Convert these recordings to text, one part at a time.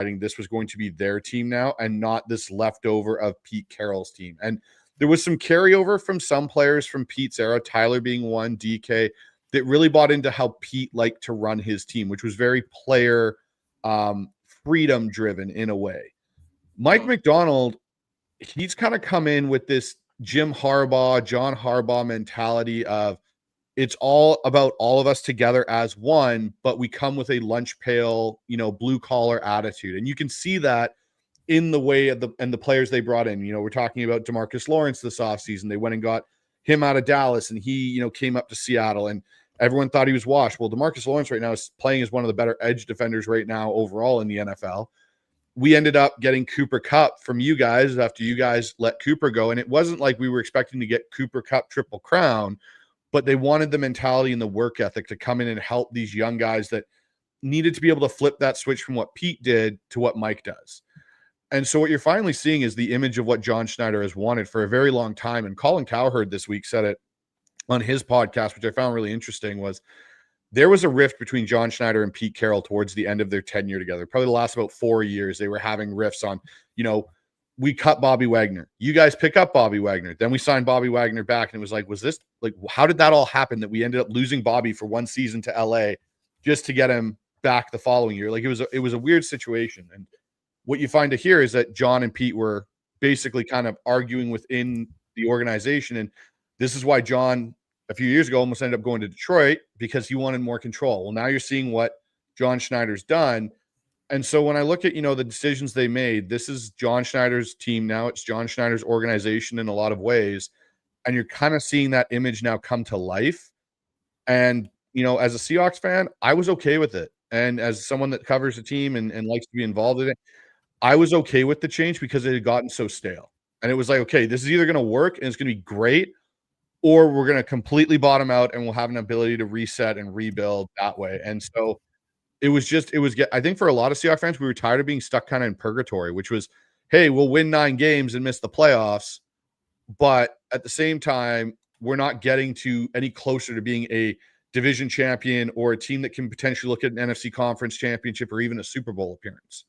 this was going to be their team now and not this leftover of Pete Carroll's team. And there was some carryover from some players from Pete's era, Tyler being one, DK, that really bought into how Pete liked to run his team, which was very player freedom driven in a way. Mike McDonald, he's kind of come in with this John Harbaugh mentality of it's all about all of us together as one, but we come with a lunch pail, blue collar attitude. And you can see that in the way of the players they brought in. We're talking about DeMarcus Lawrence this offseason. They went and got him out of Dallas, and he, came up to Seattle, and everyone thought he was washed. Well, DeMarcus Lawrence right now is playing as one of the better edge defenders right now overall in the NFL. We ended up getting Cooper Kupp from you guys after you guys let Cooper go. And it wasn't like we were expecting to get Cooper Kupp triple crown, but they wanted the mentality and the work ethic to come in and help these young guys that needed to be able to flip that switch from what Pete did to what Mike does. And so what you're finally seeing is the image of what John Schneider has wanted for a very long time. And Colin Cowherd this week said it on his podcast, which I found really interesting, was there was a rift between John Schneider and Pete Carroll towards the end of their tenure together. Probably the last about 4 years, they were having rifts on, we cut Bobby Wagner. You guys pick up Bobby Wagner. Then we signed Bobby Wagner back. And it was like, how did that all happen that we ended up losing Bobby for one season to LA just to get him back the following year? Like it was a weird situation. And what you find to hear is that John and Pete were basically kind of arguing within the organization. And this is why John, a few years ago, almost ended up going to Detroit because he wanted more control. Well, now you're seeing what John Schneider's done. And so when I look at, the decisions they made, this is John Schneider's team now. It's John Schneider's organization in a lot of ways. And you're kind of seeing that image now come to life. And, as a Seahawks fan, I was okay with it. And as someone that covers the team and likes to be involved in it, I was okay with the change because it had gotten so stale. And it was like, okay, this is either going to work and it's going to be great, or we're going to completely bottom out and we'll have an ability to reset and rebuild that way. And so I think for a lot of Seahawks fans, we were tired of being stuck kind of in purgatory, which was, hey, we'll win 9 games and miss the playoffs. But at the same time, we're not getting to any closer to being a division champion or a team that can potentially look at an NFC conference championship or even a Super Bowl appearance.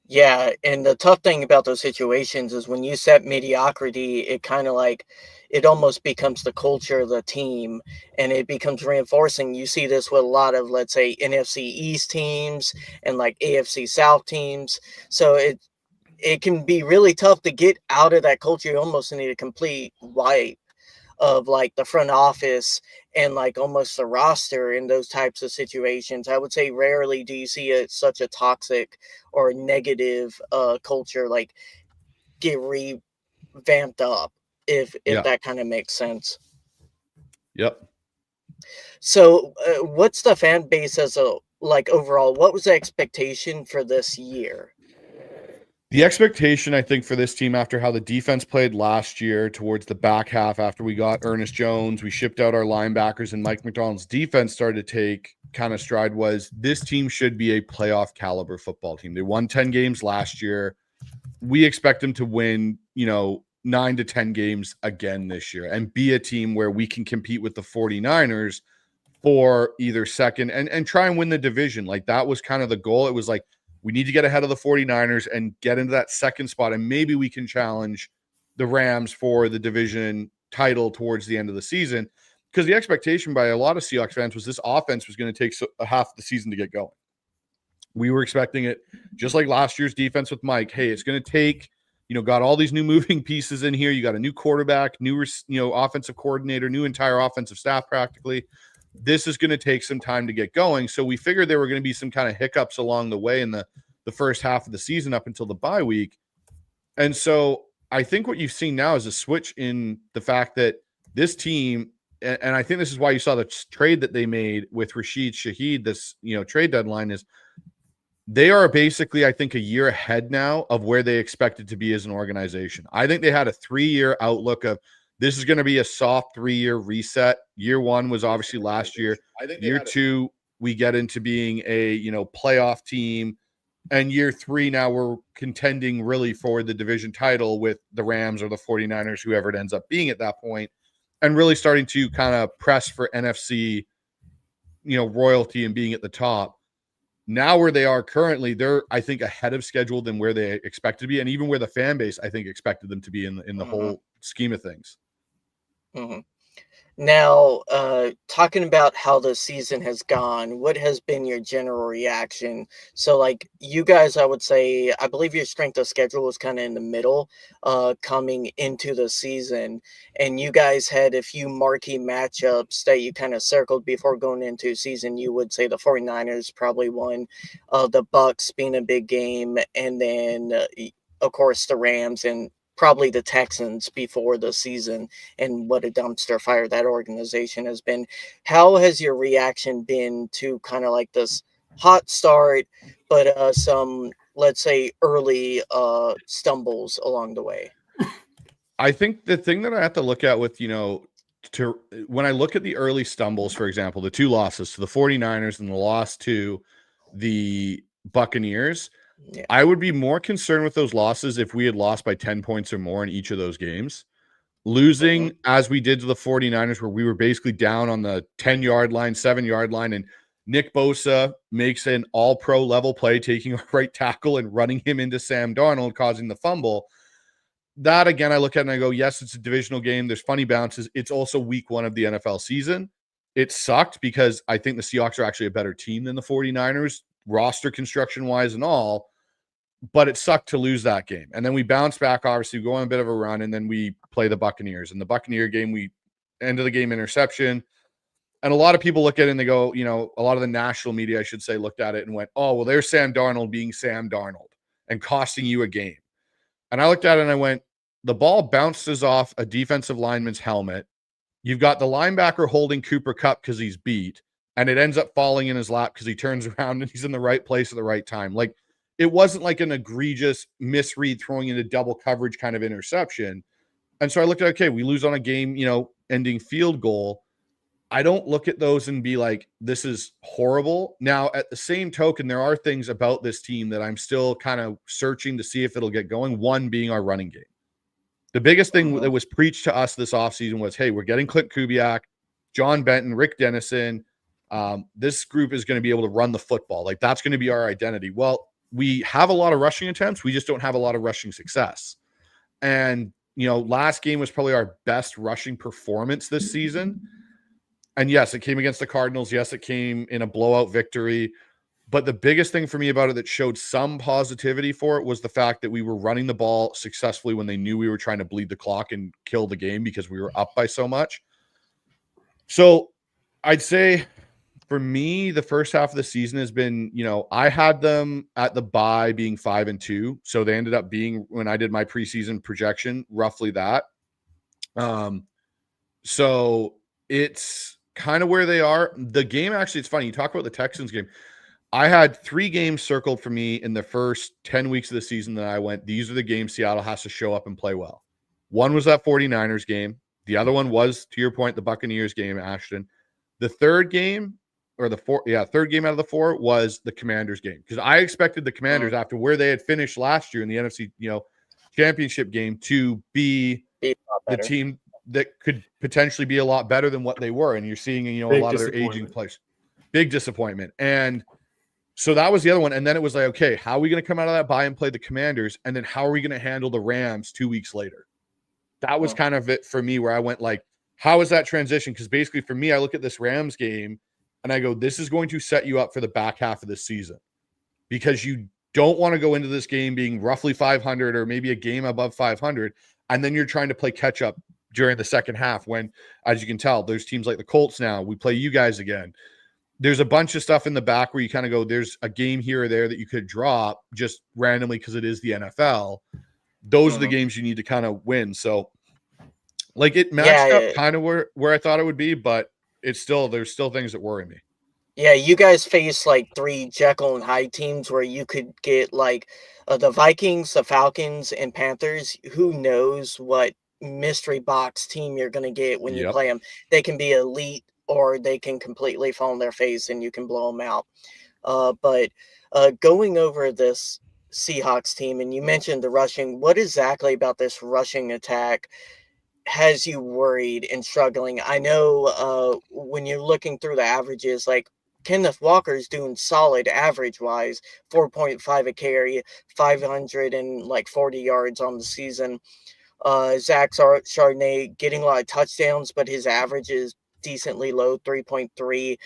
Yeah, and the tough thing about those situations is when you set mediocrity, it kind of like it almost becomes the culture of the team and it becomes reinforcing. You see this with a lot of, let's say, NFC East teams and like AFC South teams. So it can be really tough to get out of that culture. You almost need a complete wipe of like the front office and like almost the roster in those types of situations. I would say rarely do you see such a toxic or negative culture like get revamped up, if that kind of makes sense. Yep. So what's the fan base as a like overall? What was the expectation for this year? The expectation, I think, for this team after how the defense played last year towards the back half after we got Ernest Jones, we shipped out our linebackers, and Mike McDonald's defense started to take kind of stride, was this team should be a playoff caliber football team. They won 10 games last year. We expect them to win, 9 to 10 games again this year and be a team where we can compete with the 49ers for either second and try and win the division. Like that was kind of the goal. It was like, we need to get ahead of the 49ers and get into that second spot, and maybe we can challenge the Rams for the division title towards the end of the season, because the expectation by a lot of Seahawks fans was this offense was going to take half the season to get going. We were expecting it just like last year's defense with Mike. Hey, it's going to take, got all these new moving pieces in here. You got a new quarterback, new, offensive coordinator, new entire offensive staff practically. This is going to take some time to get going. So we figured there were going to be some kind of hiccups along the way in the first half of the season up until the bye week. And so I think what you've seen now is a switch in the fact that this team, and I think this is why you saw the trade that they made with Rashid Shaheed, this, trade deadline, is they are basically, I think, a year ahead now of where they expected to be as an organization. I think they had a 3-year outlook of, this is going to be a soft 3-year reset. Year 1 was obviously last year. Year 2, we get into being a, playoff team. And year 3, now we're contending really for the division title with the Rams or the 49ers, whoever it ends up being at that point, and really starting to kind of press for NFC, royalty and being at the top. now where they are currently, they're, I think, ahead of schedule than where they expected to be, and even where the fan base, I think, expected them to be in the Mm-hmm. whole scheme of things. Mm-hmm. Now, talking about how the season has gone, what has been your general reaction? So, like you guys, I would say, I believe your strength of schedule was kind of in the middle, coming into the season, and you guys had a few marquee matchups that you kind of circled before going into season. You would say the 49ers probably won, the Bucks being a big game, and then, of course, the Rams and probably the Texans before the season, and what a dumpster fire that organization has been. How has your reaction been to kind of like this hot start, but some, let's say, early stumbles along the way? I think the thing that I have to look at with, to when I look at the early stumbles, for example, the two losses to the 49ers and the loss to the Buccaneers, Yeah. I would be more concerned with those losses if we had lost by 10 points or more in each of those games. Hmm. Losing as we did to the 49ers, where we were basically down on the 10-yard line, 7-yard line, and Nick Bosa makes an all-pro level play, taking a right tackle and running him into Sam Darnold, causing the fumble. That, again, I look at it and I go, yes, it's a divisional game. There's funny bounces. It's also week 1 of the NFL season. It sucked because I think the Seahawks are actually a better team than the 49ers, roster construction-wise and all, but it sucked to lose that game. And then we bounced back, obviously, go on a bit of a run, and then we play the Buccaneers. And the Buccaneer game, we end of the game interception. And a lot of people look at it and they go, a lot of the national media, I should say, looked at it and went, oh, well, there's Sam Darnold being Sam Darnold and costing you a game. And I looked at it and I went, the ball bounces off a defensive lineman's helmet. You've got the linebacker holding Cooper Kupp because he's beat, and it ends up falling in his lap because he turns around and he's in the right place at the right time. Like, it wasn't like an egregious misread throwing into double coverage kind of interception. And so I looked at, okay, we lose on a game, ending field goal. I don't look at those and be like, this is horrible. Now, at the same token, there are things about this team that I'm still kind of searching to see if it'll get going. One being our running game. The biggest thing Hmm. that was preached to us this offseason was, hey, we're getting Clint Kubiak, John Benton, Rick Dennison. This group is going to be able to run the football. Like, that's going to be our identity. Well, we have a lot of rushing attempts. We just don't have a lot of rushing success. And, last game was probably our best rushing performance this season. And yes, it came against the Cardinals. Yes, it came in a blowout victory. But the biggest thing for me about it that showed some positivity for it was the fact that we were running the ball successfully when they knew we were trying to bleed the clock and kill the game because we were up by so much. So I'd say for me, the first half of the season has been, I had them at the bye being 5-2. So they ended up being, when I did my preseason projection, roughly that. So it's kind of where they are. The game, actually, it's funny. You talk about the Texans game. I had 3 games circled for me in the first 10 weeks of the season that I went, these are the games Seattle has to show up and play well. One was that 49ers game. The other one was, to your point, the Buccaneers game, Ashton. The third game, or third game out of the 4 was the Commanders game. Because I expected the Commanders, after where they had finished last year in the NFC, championship game, to be Be a lot the better. team that could potentially be a lot better than what they were. And you're seeing, a Big lot of their aging disappointment. players. Big disappointment. And so that was the other one. And then it was like, okay, how are we going to come out of that bye and play the Commanders? And then how are we going to handle the Rams 2 weeks later? That was kind of it for me, where I went like, how is that transition? Because basically for me, I look at this Rams game and I go, this is going to set you up for the back half of this season, because you don't want to go into this game being roughly 500 or maybe a game above 500. And then you're trying to play catch up during the second half when, as you can tell, there's teams like the Colts now. We play you guys again. There's a bunch of stuff in the back where you kind of go, there's a game here or there that you could drop just randomly because it is the NFL. Those are the games you need to kind of win. So, like, it matched up kind of where I thought it would be, but there's still things that worry me. Yeah, you guys face like 3 Jekyll and Hyde teams where you could get like the Vikings, the Falcons, and Panthers. Who knows what mystery box team you're going to get when you Yep. play them? They can be elite or they can completely fall on their face and you can blow them out. But going over this Seahawks team, and you mentioned the rushing, what exactly about this rushing attack has you worried and struggling? I know when you're looking through the averages, like Kenneth Walker is doing solid average wise, 4.5 a carry, 540 yards on the season. Zach Chardonnay getting a lot of touchdowns, but his average is decently low, 3.3.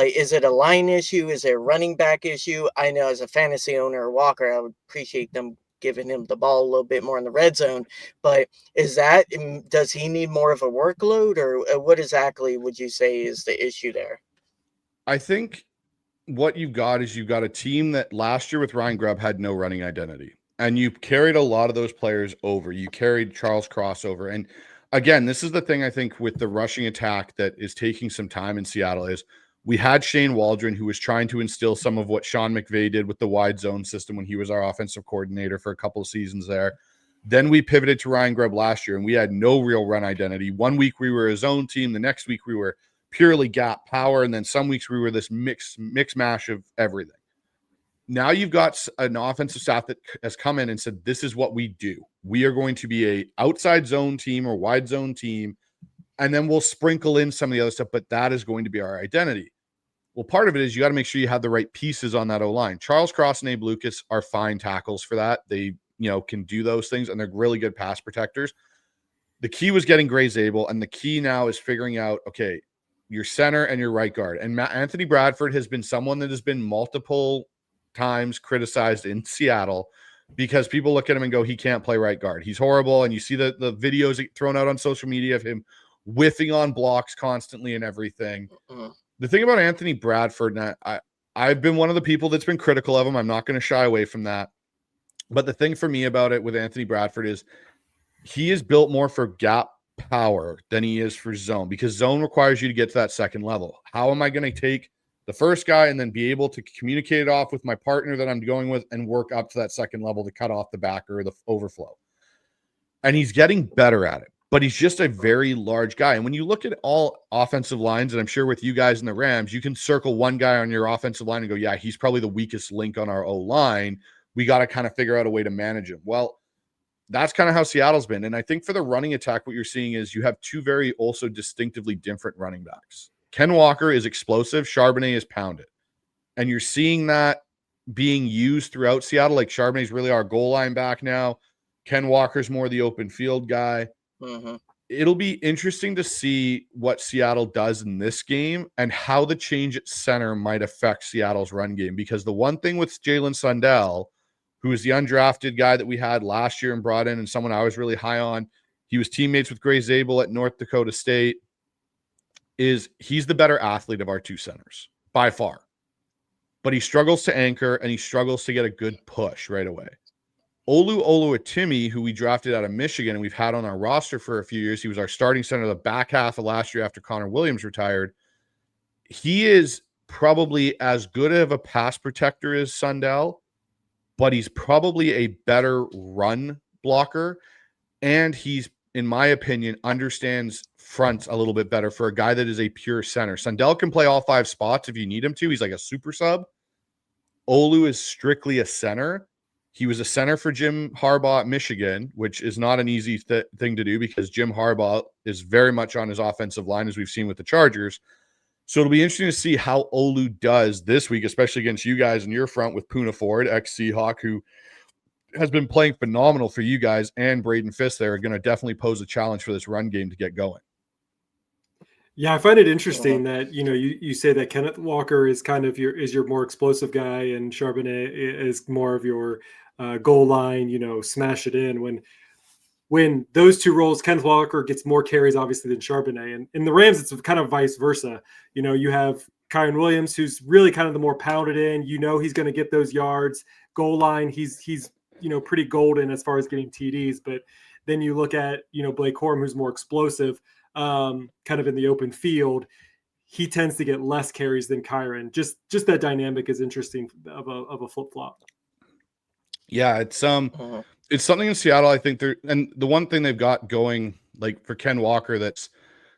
Is it a line issue? Is it a running back issue? I know as a fantasy owner of Walker, I would appreciate them giving him the ball a little bit more in the red zone. But does he need more of a workload, or what exactly would you say is the issue there? I think what you've got a team that last year with Ryan Grubb had no running identity. And you carried a lot of those players over. You carried Charles Cross over. And again, this is the thing I think with the rushing attack that is taking some time in Seattle is we had Shane Waldron, who was trying to instill some of what Sean McVay did with the wide zone system when he was our offensive coordinator for a couple of seasons there. Then we pivoted to Ryan Grubb last year, and we had no real run identity. 1 week we were a zone team. The next week we were purely gap power. And then some weeks we were this mix mash of everything. Now you've got an offensive staff that has come in and said, this is what we do. We are going to be a outside zone team or wide zone team, and then we'll sprinkle in some of the other stuff, but that is going to be our identity. Well, part of it is you got to make sure you have the right pieces on that O-line. Charles Cross and Abe Lucas are fine tackles for that. They, can do those things, and they're really good pass protectors. The key was getting Gray Zabel, and the key now is figuring out, okay, your center and your right guard. And Anthony Bradford has been someone that has been multiple times criticized in Seattle because people look at him and go, he can't play right guard. He's horrible. And you see the videos thrown out on social media of him whiffing on blocks constantly and everything. The thing about Anthony Bradford, and I've been one of the people that's been critical of him. I'm not going to shy away from that. But the thing for me about it with Anthony Bradford is he is built more for gap power than he is for zone, because zone requires you to get to that second level. How am I going to take the first guy and then be able to communicate it off with my partner that I'm going with and work up to that second level to cut off the backer or the overflow? And he's getting better at it, but he's just a very large guy. And when you look at all offensive lines, and I'm sure with you guys in the Rams, you can circle one guy on your offensive line and go, yeah, he's probably the weakest link on our O-line. We got to kind of figure out a way to manage him. Well, that's kind of how Seattle's been. And I think for the running attack, what you're seeing is you have two very also distinctively different running backs. Ken Walker is explosive. Charbonnet is pounded. And you're seeing that being used throughout Seattle. Like Charbonnet's really our goal line back now. Ken Walker's more the open field guy. It'll be interesting to see what Seattle does in this game and how the change at center might affect Seattle's run game. Because the one thing with Jalen Sundell, who is the undrafted guy that we had last year and brought in and someone I was really high on, he was teammates with Gray Zabel at North Dakota State, is he's the better athlete of our two centers by far. But he struggles to anchor and he struggles to get a good push right away. Olu Oluwatimi, who we drafted out of Michigan and we've had on our roster for a few years, he was our starting center the back half of last year after Connor Williams retired. He is probably as good of a pass protector as Sundell, but he's probably a better run blocker. And he's, in my opinion, understands fronts a little bit better for a guy that is a pure center. Sundell can play all five spots if you need him to. He's like a super sub. Olu is strictly a center. He was a center for Jim Harbaugh at Michigan, which is not an easy thing to do because Jim Harbaugh is very much on his offensive line, as we've seen with the Chargers. So it'll be interesting to see how Olu does this week, especially against you guys in your front with Poona Ford, ex-Seahawk, who has been playing phenomenal for you guys, and Braden Fisk there are going to definitely pose a challenge for this run game to get going. Yeah, I find it interesting that, you say that Kenneth Walker is kind of your more explosive guy and Charbonnet is more of your goal line, smash it in. When those two roles, Kenneth Walker gets more carries, obviously, than Charbonnet. And in the Rams, it's kind of vice versa. You have Kyron Williams, who's really kind of the more pounded in. He's going to get those yards. Goal line, he's pretty golden as far as getting TDs. But then you look at, Blake Corum, who's more explosive, kind of in the open field. He tends to get less carries than Kyron. Just that dynamic is interesting of a flip-flop. Yeah, it's something in Seattle, I think and the one thing they've got going, like for Ken Walker, that's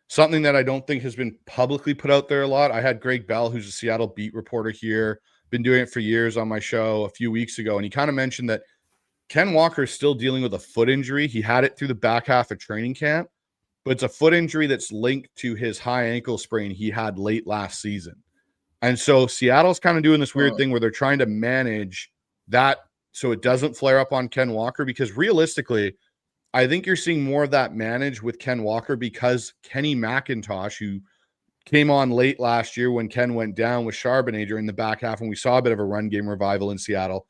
something that I don't think has been publicly put out there a lot. I had Greg Bell, who's a Seattle beat reporter here, been doing it for years on my show a few weeks ago, and he kind of mentioned that Ken Walker is still dealing with a foot injury. He had it through the back half of training camp, but it's a foot injury that's linked to his high ankle sprain he had late last season. And so Seattle's kind of doing this weird thing where they're trying to manage that so it doesn't flare up on Ken Walker, because realistically, I think you're seeing more of that managed with Ken Walker because Kenny McIntosh, who came on late last year when Ken went down with Charbonnet during the back half, and we saw a bit of a run game revival in Seattle,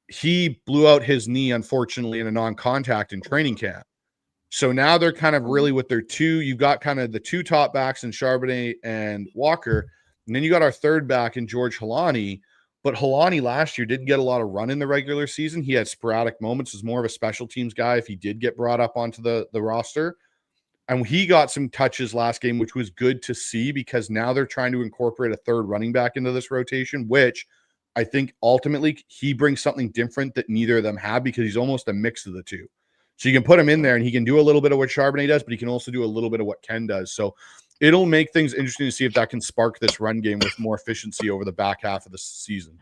he blew out his knee, unfortunately, in a non-contact in training camp. So now they're kind of really with their two. You've got kind of the two top backs in Charbonnet and Walker. And then you got our third back in George Halani. But Halani last year didn't get a lot of run in the regular season. He had sporadic moments, was more of a special teams guy if he did get brought up onto the roster. And he got some touches last game, which was good to see, because now they're trying to incorporate a third running back into this rotation, which I think ultimately he brings something different that neither of them have, because he's almost a mix of the two. So you can put him in there and he can do a little bit of what Charbonnet does, but he can also do a little bit of what Ken does. So it'll make things interesting to see if that can spark this run game with more efficiency over the back half of the season.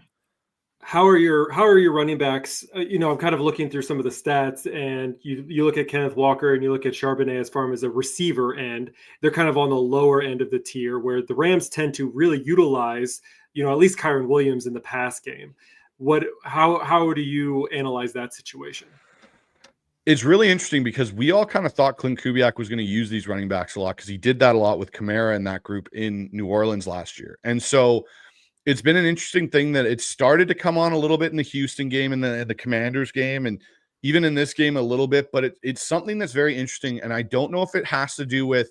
How are your running backs? I'm kind of looking through some of the stats, and you look at Kenneth Walker and you look at Charbonnet as far as a receiver end. They're kind of on the lower end of the tier, where the Rams tend to really utilize, at least Kyron Williams in the pass game. How do you analyze that situation? It's really interesting because we all kind of thought Clint Kubiak was going to use these running backs a lot, because he did that a lot with Kamara and that group in New Orleans last year. And so it's been an interesting thing that it started to come on a little bit in the Houston game and the Commanders game, and even in this game a little bit, but it's something that's very interesting. And I don't know if it has to do with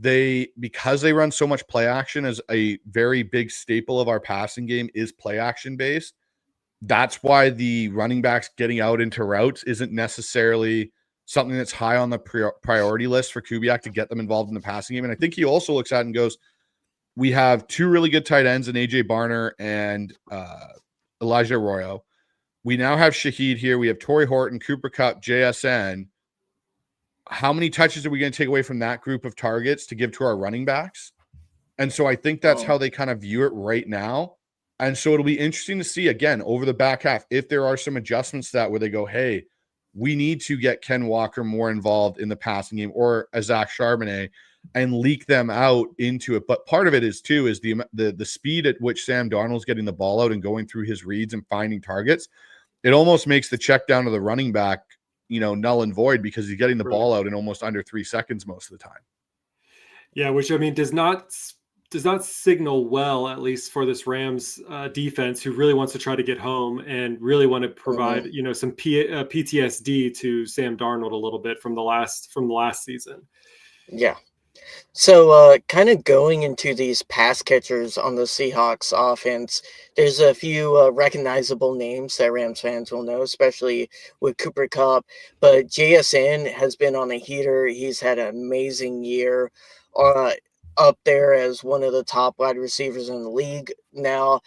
because they run so much play action, as a very big staple of our passing game is play action based. That's why the running backs getting out into routes isn't necessarily something that's high on the priority list for Kubiak to get them involved in the passing game. And I think he also looks at it and goes, we have two really good tight ends in AJ Barner and Elijah Arroyo. We now have Shaheed here. We have Torrey Horton, Cooper Kupp, JSN. How many touches are we going to take away from that group of targets to give to our running backs? And so I think that's how they kind of view it right now. And so it'll be interesting to see, again, over the back half, if there are some adjustments to that where they go, hey, we need to get Ken Walker more involved in the passing game, or a Zach Charbonnet, and leak them out into it. But part of it is the speed at which Sam Darnold's getting the ball out and going through his reads and finding targets. It almost makes the check down to the running back, null and void, because he's getting the ball out in almost under 3 seconds most of the time. Yeah, which does not signal well, at least for this Rams defense, who really wants to try to get home and really want to provide, some PTSD to Sam Darnold a little bit from the last season. Yeah. So kind of going into these pass catchers on the Seahawks offense, there's a few recognizable names that Rams fans will know, especially with Cooper Kupp. But JSN has been on a heater. He's had an amazing year. Up there as one of the top wide receivers in the league now.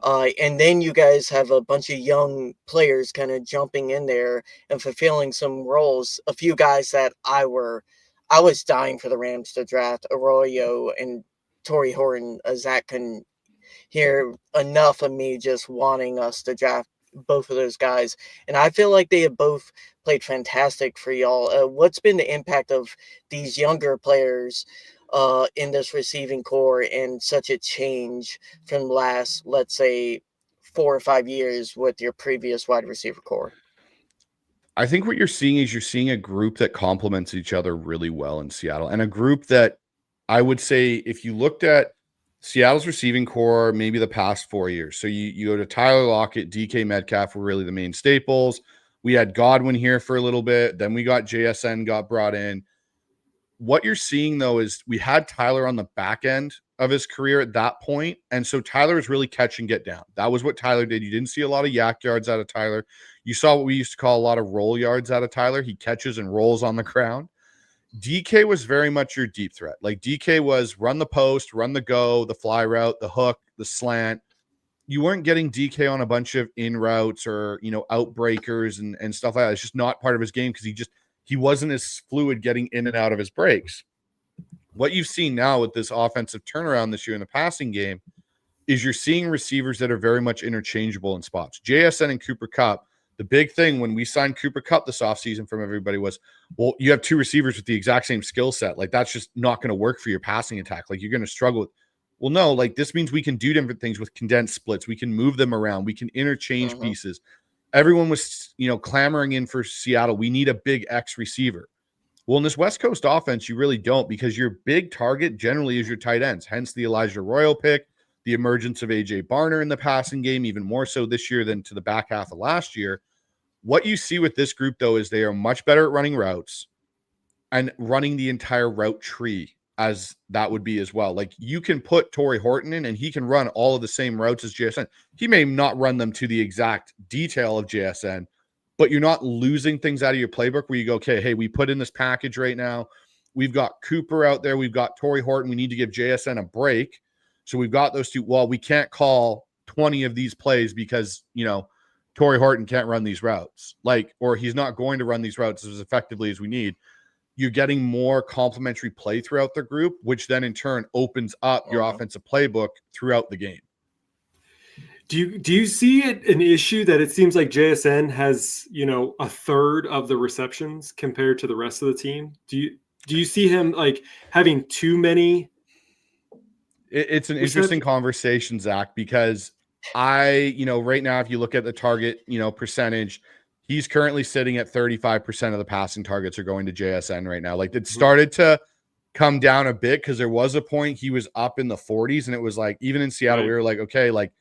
And then you guys have a bunch of young players kind of jumping in there and fulfilling some roles. A few guys that I was dying for the Rams to draft, Arroyo and Torrey Horton. Zach can hear enough of me just wanting us to draft both of those guys. And I feel like they have both played fantastic for y'all. What's been the impact of these younger players in this receiving core, and such a change from last, let's say, 4 or 5 years with your previous wide receiver core? I think what you're seeing a group that complements each other really well in Seattle, and a group that I would say, if you looked at Seattle's receiving core, maybe the past 4 years. So you go to Tyler Lockett, DK Metcalf were really the main staples. We had Godwin here for a little bit. Then we got JSN got brought in. What you're seeing, though, is we had Tyler on the back end of his career at that point. And so Tyler was really catch and get down. That was what Tyler did. You didn't see a lot of yak yards out of Tyler. You saw what we used to call a lot of roll yards out of Tyler. He catches and rolls on the ground. DK was very much your deep threat. Like, DK was run the post, run the go, the fly route, the hook, the slant. You weren't getting DK on a bunch of in routes or, outbreakers and stuff like that. It's just not part of his game, because he wasn't as fluid getting in and out of his breaks. What you've seen now with this offensive turnaround this year in the passing game is you're seeing receivers that are very much interchangeable in spots. JSN and Cooper Kupp, the big thing when we signed Cooper Kupp this offseason from everybody was, well, you have two receivers with the exact same skill set. Like, that's just not going to work for your passing attack. Like, you're going to struggle with. Well, no, like this means we can do different things with condensed splits. We can move them around. We can interchange pieces. Everyone was, clamoring in for Seattle. We need a big X receiver. Well, in this West Coast offense, you really don't, because your big target generally is your tight ends, hence the Elijah Royal pick, the emergence of A.J. Barner in the passing game, even more so this year than to the back half of last year. What you see with this group, though, is they are much better at running routes and running the entire route tree, as that would be as well. Like, you can put Torrey Horton in and he can run all of the same routes as JSN. He may not run them to the exact detail of JSN, but you're not losing things out of your playbook where you go, okay, hey, we put in this package right now. We've got Cooper out there. We've got Torrey Horton. We need to give JSN a break. So we've got those two. Well, we can't call 20 of these plays because, Torrey Horton can't run these routes, or he's not going to run these routes as effectively as we need. You're getting more complementary play throughout the group, which then in turn opens up your offensive playbook throughout the game. Do you see it an issue that it seems like JSN has, a third of the receptions compared to the rest of the team? Do you see him like having too many? It's an interesting conversation, Zach, because right now, if you look at the target, percentage, he's currently sitting at 35% of the passing targets are going to JSN right now. Like, it started to come down a bit because there was a point he was up in the 40s, and it was like, even in Seattle, we were like, okay, like,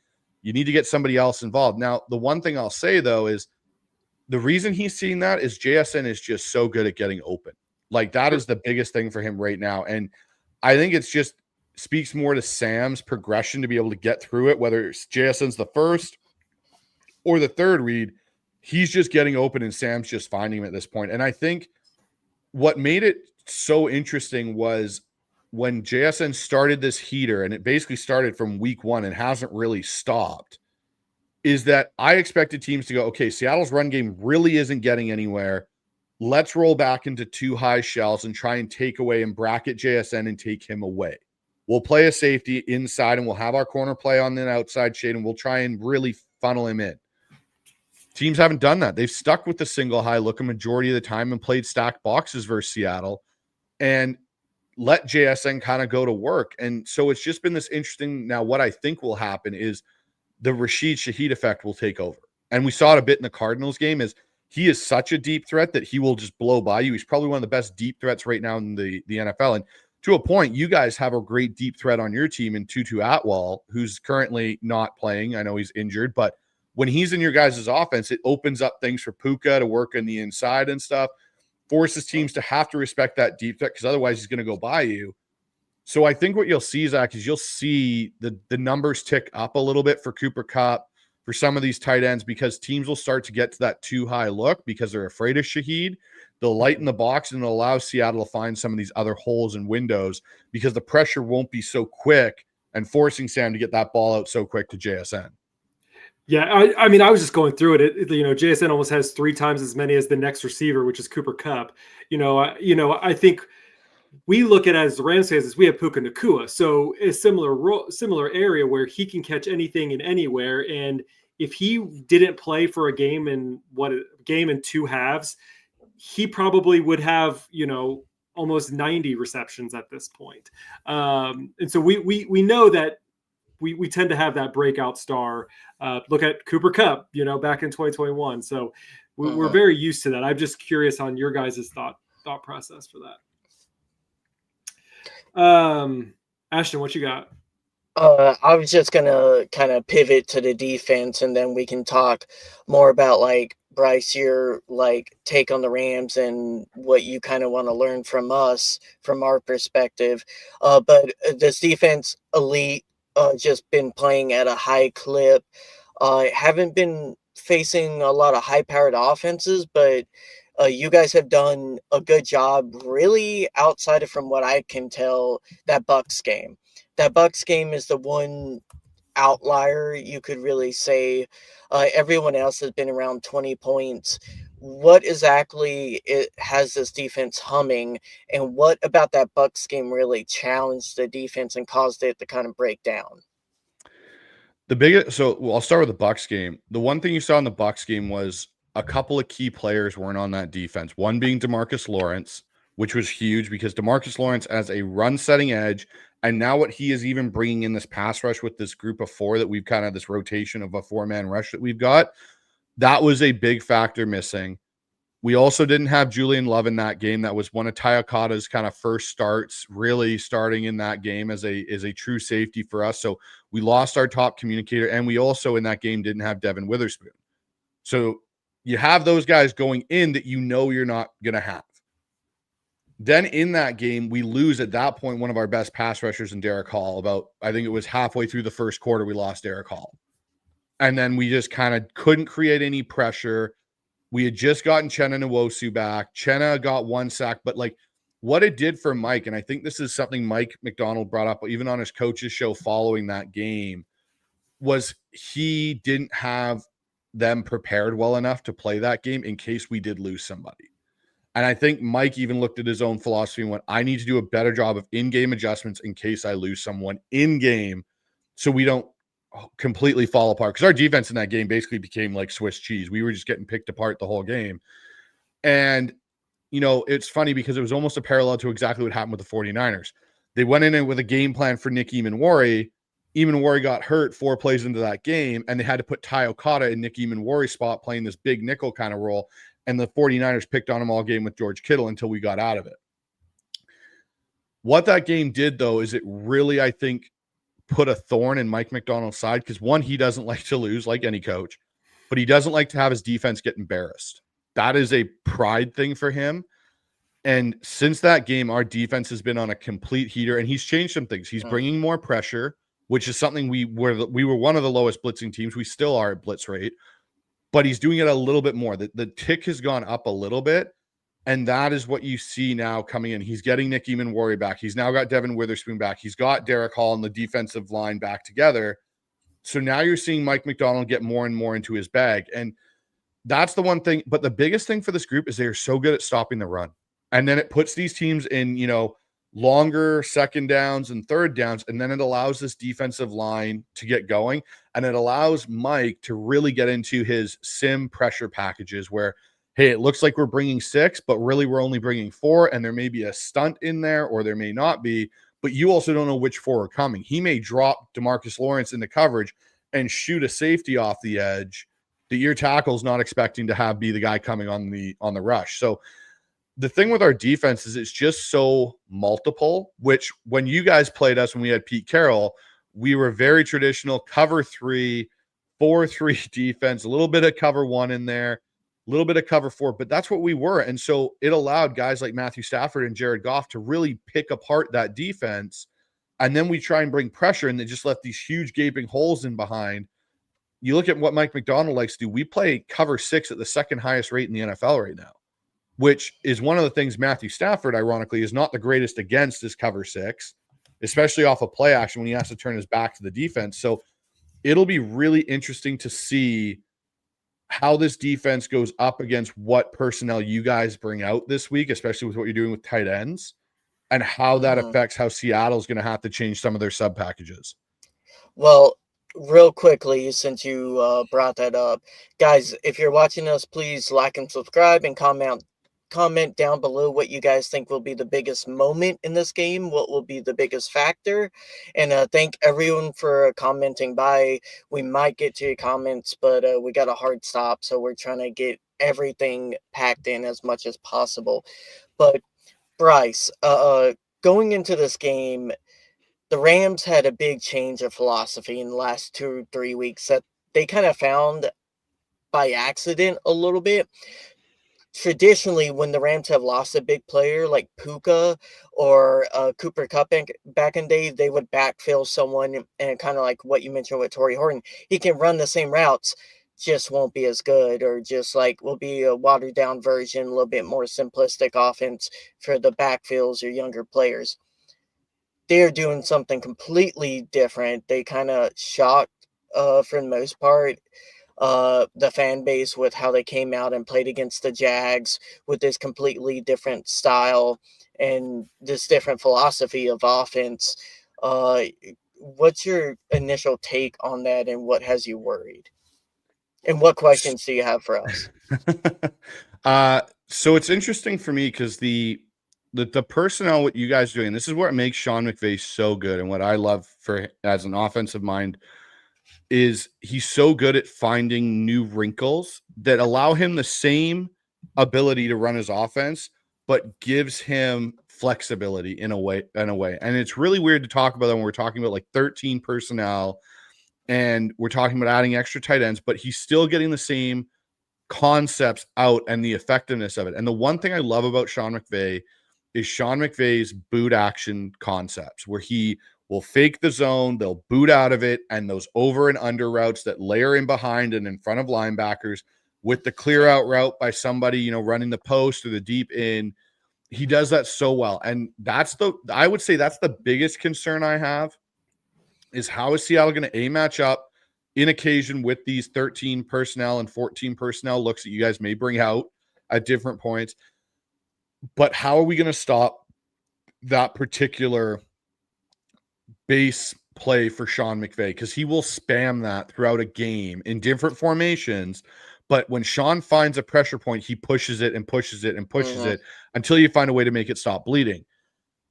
you need to get somebody else involved. Now, the one thing I'll say, though, is the reason he's seeing that is JSN is just so good at getting open. Like, that is the biggest thing for him right now. And I think it's just speaks more to Sam's progression to be able to get through it, whether it's JSN's the first or the third read. He's just getting open and Sam's just finding him at this point. And I think what made it so interesting was when JSN started this heater, and it basically started from week 1 and hasn't really stopped, is that I expected teams to go, okay, Seattle's run game really isn't getting anywhere. Let's roll back into 2 high shells and try and take away and bracket JSN and take him away. We'll play a safety inside and we'll have our corner play on the outside shade and we'll try and really funnel him in. Teams haven't done that. They've stuck with the single high look a majority of the time and played stacked boxes versus Seattle and let JSN kind of go to work. And so it's just been this interesting. Now, what I think will happen is the Rashid Shaheed effect will take over. And we saw it a bit in the Cardinals game. Is he is such a deep threat that he will just blow by you. He's probably one of the best deep threats right now in the NFL. And to a point, you guys have a great deep threat on your team in Tutu Atwell, who's currently not playing. I know he's injured, but when he's in your guys' offense, it opens up things for Puka to work on the inside and stuff, forces teams to have to respect that deep threat because otherwise he's going to go by you. So I think what you'll see, Zach, is you'll see the numbers tick up a little bit for Cooper Kupp, for some of these tight ends, because teams will start to get to that too high look because they're afraid of Shaheed. They'll lighten the box and it'll allow Seattle to find some of these other holes and windows because the pressure won't be so quick and forcing Sam to get that ball out so quick to JSN. Yeah, I mean, I was just going through it. JSN almost has 3 times as many as the next receiver, which is Cooper Kupp. I think we look at it as the Rams fans, we have Puka Nacua, so a similar area where he can catch anything and anywhere. And if he didn't play for a game in 2 halves, he probably would have almost 90 receptions at this point. And so we know that. We tend to have that breakout star. Look at Cooper Kupp, back in 2021. So we're very used to that. I'm just curious on your guys' thought process for that. Ashton, what you got? I was just gonna kind of pivot to the defense, and then we can talk more about Bryce, your take on the Rams and what you kind of want to learn from us, from our perspective. But this defense, elite. Just been playing at a high clip. Haven't been facing a lot of high-powered offenses, but you guys have done a good job, really, outside of, from what I can tell, that Bucs game. That Bucs game is the one outlier, you could really say. Everyone else has been around 20 points. What exactly has this defense humming, and what about that Bucs game really challenged the defense and caused it to kind of break down? I'll start with the Bucs game. The one thing you saw in the Bucs game was a couple of key players weren't on that defense. One being DeMarcus Lawrence, which was huge because DeMarcus Lawrence as a run-setting edge And now what he is even bringing in this pass rush with this group of 4 that we've kind of this rotation of a 4-man rush that we've got, that was a big factor missing. We also didn't have Julian Love in that game. That was one of Tayakata's kind of first starts, really starting in that game as a true safety for us. So we lost our top communicator, and we also in that game didn't have Devin Witherspoon. So you have those guys going in that you know you're not going to have. Then in that game, we lose at that point one of our best pass rushers in Derek Hall. About, I think it was halfway through the first quarter, we lost Derek Hall. And then we just kind of couldn't create any pressure. We had just gotten Chenna Nwosu back. Chenna got 1 sack, but like what it did for Mike, and I think this is something Mike McDonald brought up even on his coach's show following that game, was he didn't have them prepared well enough to play that game in case we did lose somebody. And I think Mike even looked at his own philosophy and went, I need to do a better job of in-game adjustments in case I lose someone in-game so we don't completely fall apart. Because our defense in that game basically became like Swiss cheese. We were just getting picked apart the whole game. And, you know, it's funny because it was almost a parallel to exactly what happened with the 49ers. They went in with a game plan for Nick Eamon-Wari. Eamon-Wari got hurt 4 plays into that game, and they had to put Ty Okada in Nick Eamon-Wari's spot playing this big nickel kind of role. And the 49ers picked on him all game with George Kittle until we got out of it. What that game did, though, is it really, I think, put a thorn in Mike McDonald's side because, one, he doesn't like to lose like any coach, but he doesn't like to have his defense get embarrassed. That is a pride thing for him. And since that game, our defense has been on a complete heater, and he's changed some things. He's bringing more pressure, which is something we were one of the lowest blitzing teams. We still are at blitz rate, but he's doing it a little bit more. The tick has gone up a little bit, and that is what you see now coming in. He's getting Nick Eamon-Wari back. He's now got Devin Witherspoon back. He's got Derek Hall and the defensive line back together. So now you're seeing Mike McDonald get more and more into his bag, and that's the one thing. But the biggest thing for this group is they are so good at stopping the run, and then it puts these teams in, you know, longer second downs and third downs, and then it allows this defensive line to get going, and it allows Mike to really get into his sim pressure packages where, hey, it looks like we're bringing 6, but really we're only bringing 4, and there may be a stunt in there or there may not be, but you also don't know which 4 are coming. He may drop DeMarcus Lawrence into coverage and shoot a safety off the edge that your tackle's not expecting to have be the guy coming on the rush. So the thing with our defense is it's just so multiple, which when you guys played us, when we had Pete Carroll, we were very traditional cover 3, 4-3 defense, a little bit of cover 1 in there, a little bit of cover 4, but that's what we were. And so it allowed guys like Matthew Stafford and Jared Goff to really pick apart that defense. And then we try and bring pressure, and they just left these huge gaping holes in behind. You look at what Mike McDonald likes to do. We play cover 6 at the second highest rate in the NFL right now, which is one of the things Matthew Stafford, ironically, is not the greatest against is cover 6, especially off of play action when he has to turn his back to the defense. So it'll be really interesting to see how this defense goes up against what personnel you guys bring out this week, especially with what you're doing with tight ends, and how that affects how Seattle's going to have to change some of their sub packages. Well, real quickly, since you brought that up, guys, if you're watching us, please like and subscribe and comment down below what you guys think will be the biggest moment in this game, what will be the biggest factor, and thank everyone for commenting by. We might get to your comments, but we got a hard stop, so we're trying to get everything packed in as much as possible. But Bryce, going into this game, the Rams had a big change of philosophy in the last 2 or 3 weeks that they kind of found by accident a little bit. Traditionally, when the Rams have lost a big player like Puka or Cooper Kupp back in days, they would backfill someone, and kind of like what you mentioned with Torrey Horton, he can run the same routes, just won't be as good, or just like will be a watered down version, a little bit more simplistic offense for the backfields or younger players. They're doing something completely different. They kind of shocked, for the most part, the fan base with how they came out and played against the Jags with this completely different style and this different philosophy of offense. What's your initial take on that, and what has you worried? And what questions do you have for us? So it's interesting for me because the personnel, what you guys are doing, this is what makes Sean McVay so good. And what I love for as an offensive mind is he's so good at finding new wrinkles that allow him the same ability to run his offense, but gives him flexibility in a way. And it's really weird to talk about that when we're talking about like 13 personnel and we're talking about adding extra tight ends, but he's still getting the same concepts out and the effectiveness of it. And the one thing I love about Sean McVay is Sean McVay's boot action concepts, where he will fake the zone, they'll boot out of it, and those over and under routes that layer in behind and in front of linebackers with the clear out route by somebody, you know, running the post or the deep in. He does that so well. And I would say that's the biggest concern I have is how is Seattle going to match up in occasion with these 13 personnel and 14 personnel looks that you guys may bring out at different points. But how are we going to stop that particular base play for Sean McVay? Because he will spam that throughout a game in different formations. But when Sean finds a pressure point, he pushes it and pushes it and pushes it until you find a way to make it stop bleeding.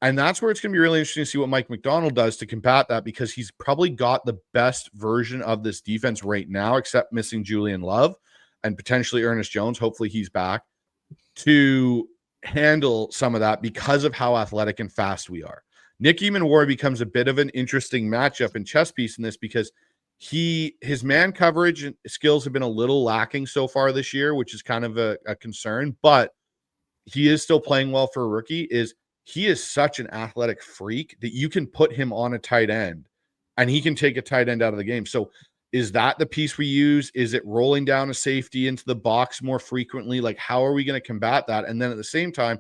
And that's where it's going to be really interesting to see what Mike McDonald does to combat that, because he's probably got the best version of this defense right now, except missing Julian Love and potentially Ernest Jones. Hopefully he's back to handle some of that because of how athletic and fast we are. Nick Eamon-Warren becomes a bit of an interesting matchup and chess piece in this because his man coverage and skills have been a little lacking so far this year, which is kind of a concern, but he is still playing well for a rookie. He is such an athletic freak that you can put him on a tight end and he can take a tight end out of the game. So is that the piece we use? Is it rolling down a safety into the box more frequently? Like, how are we going to combat that? And then at the same time,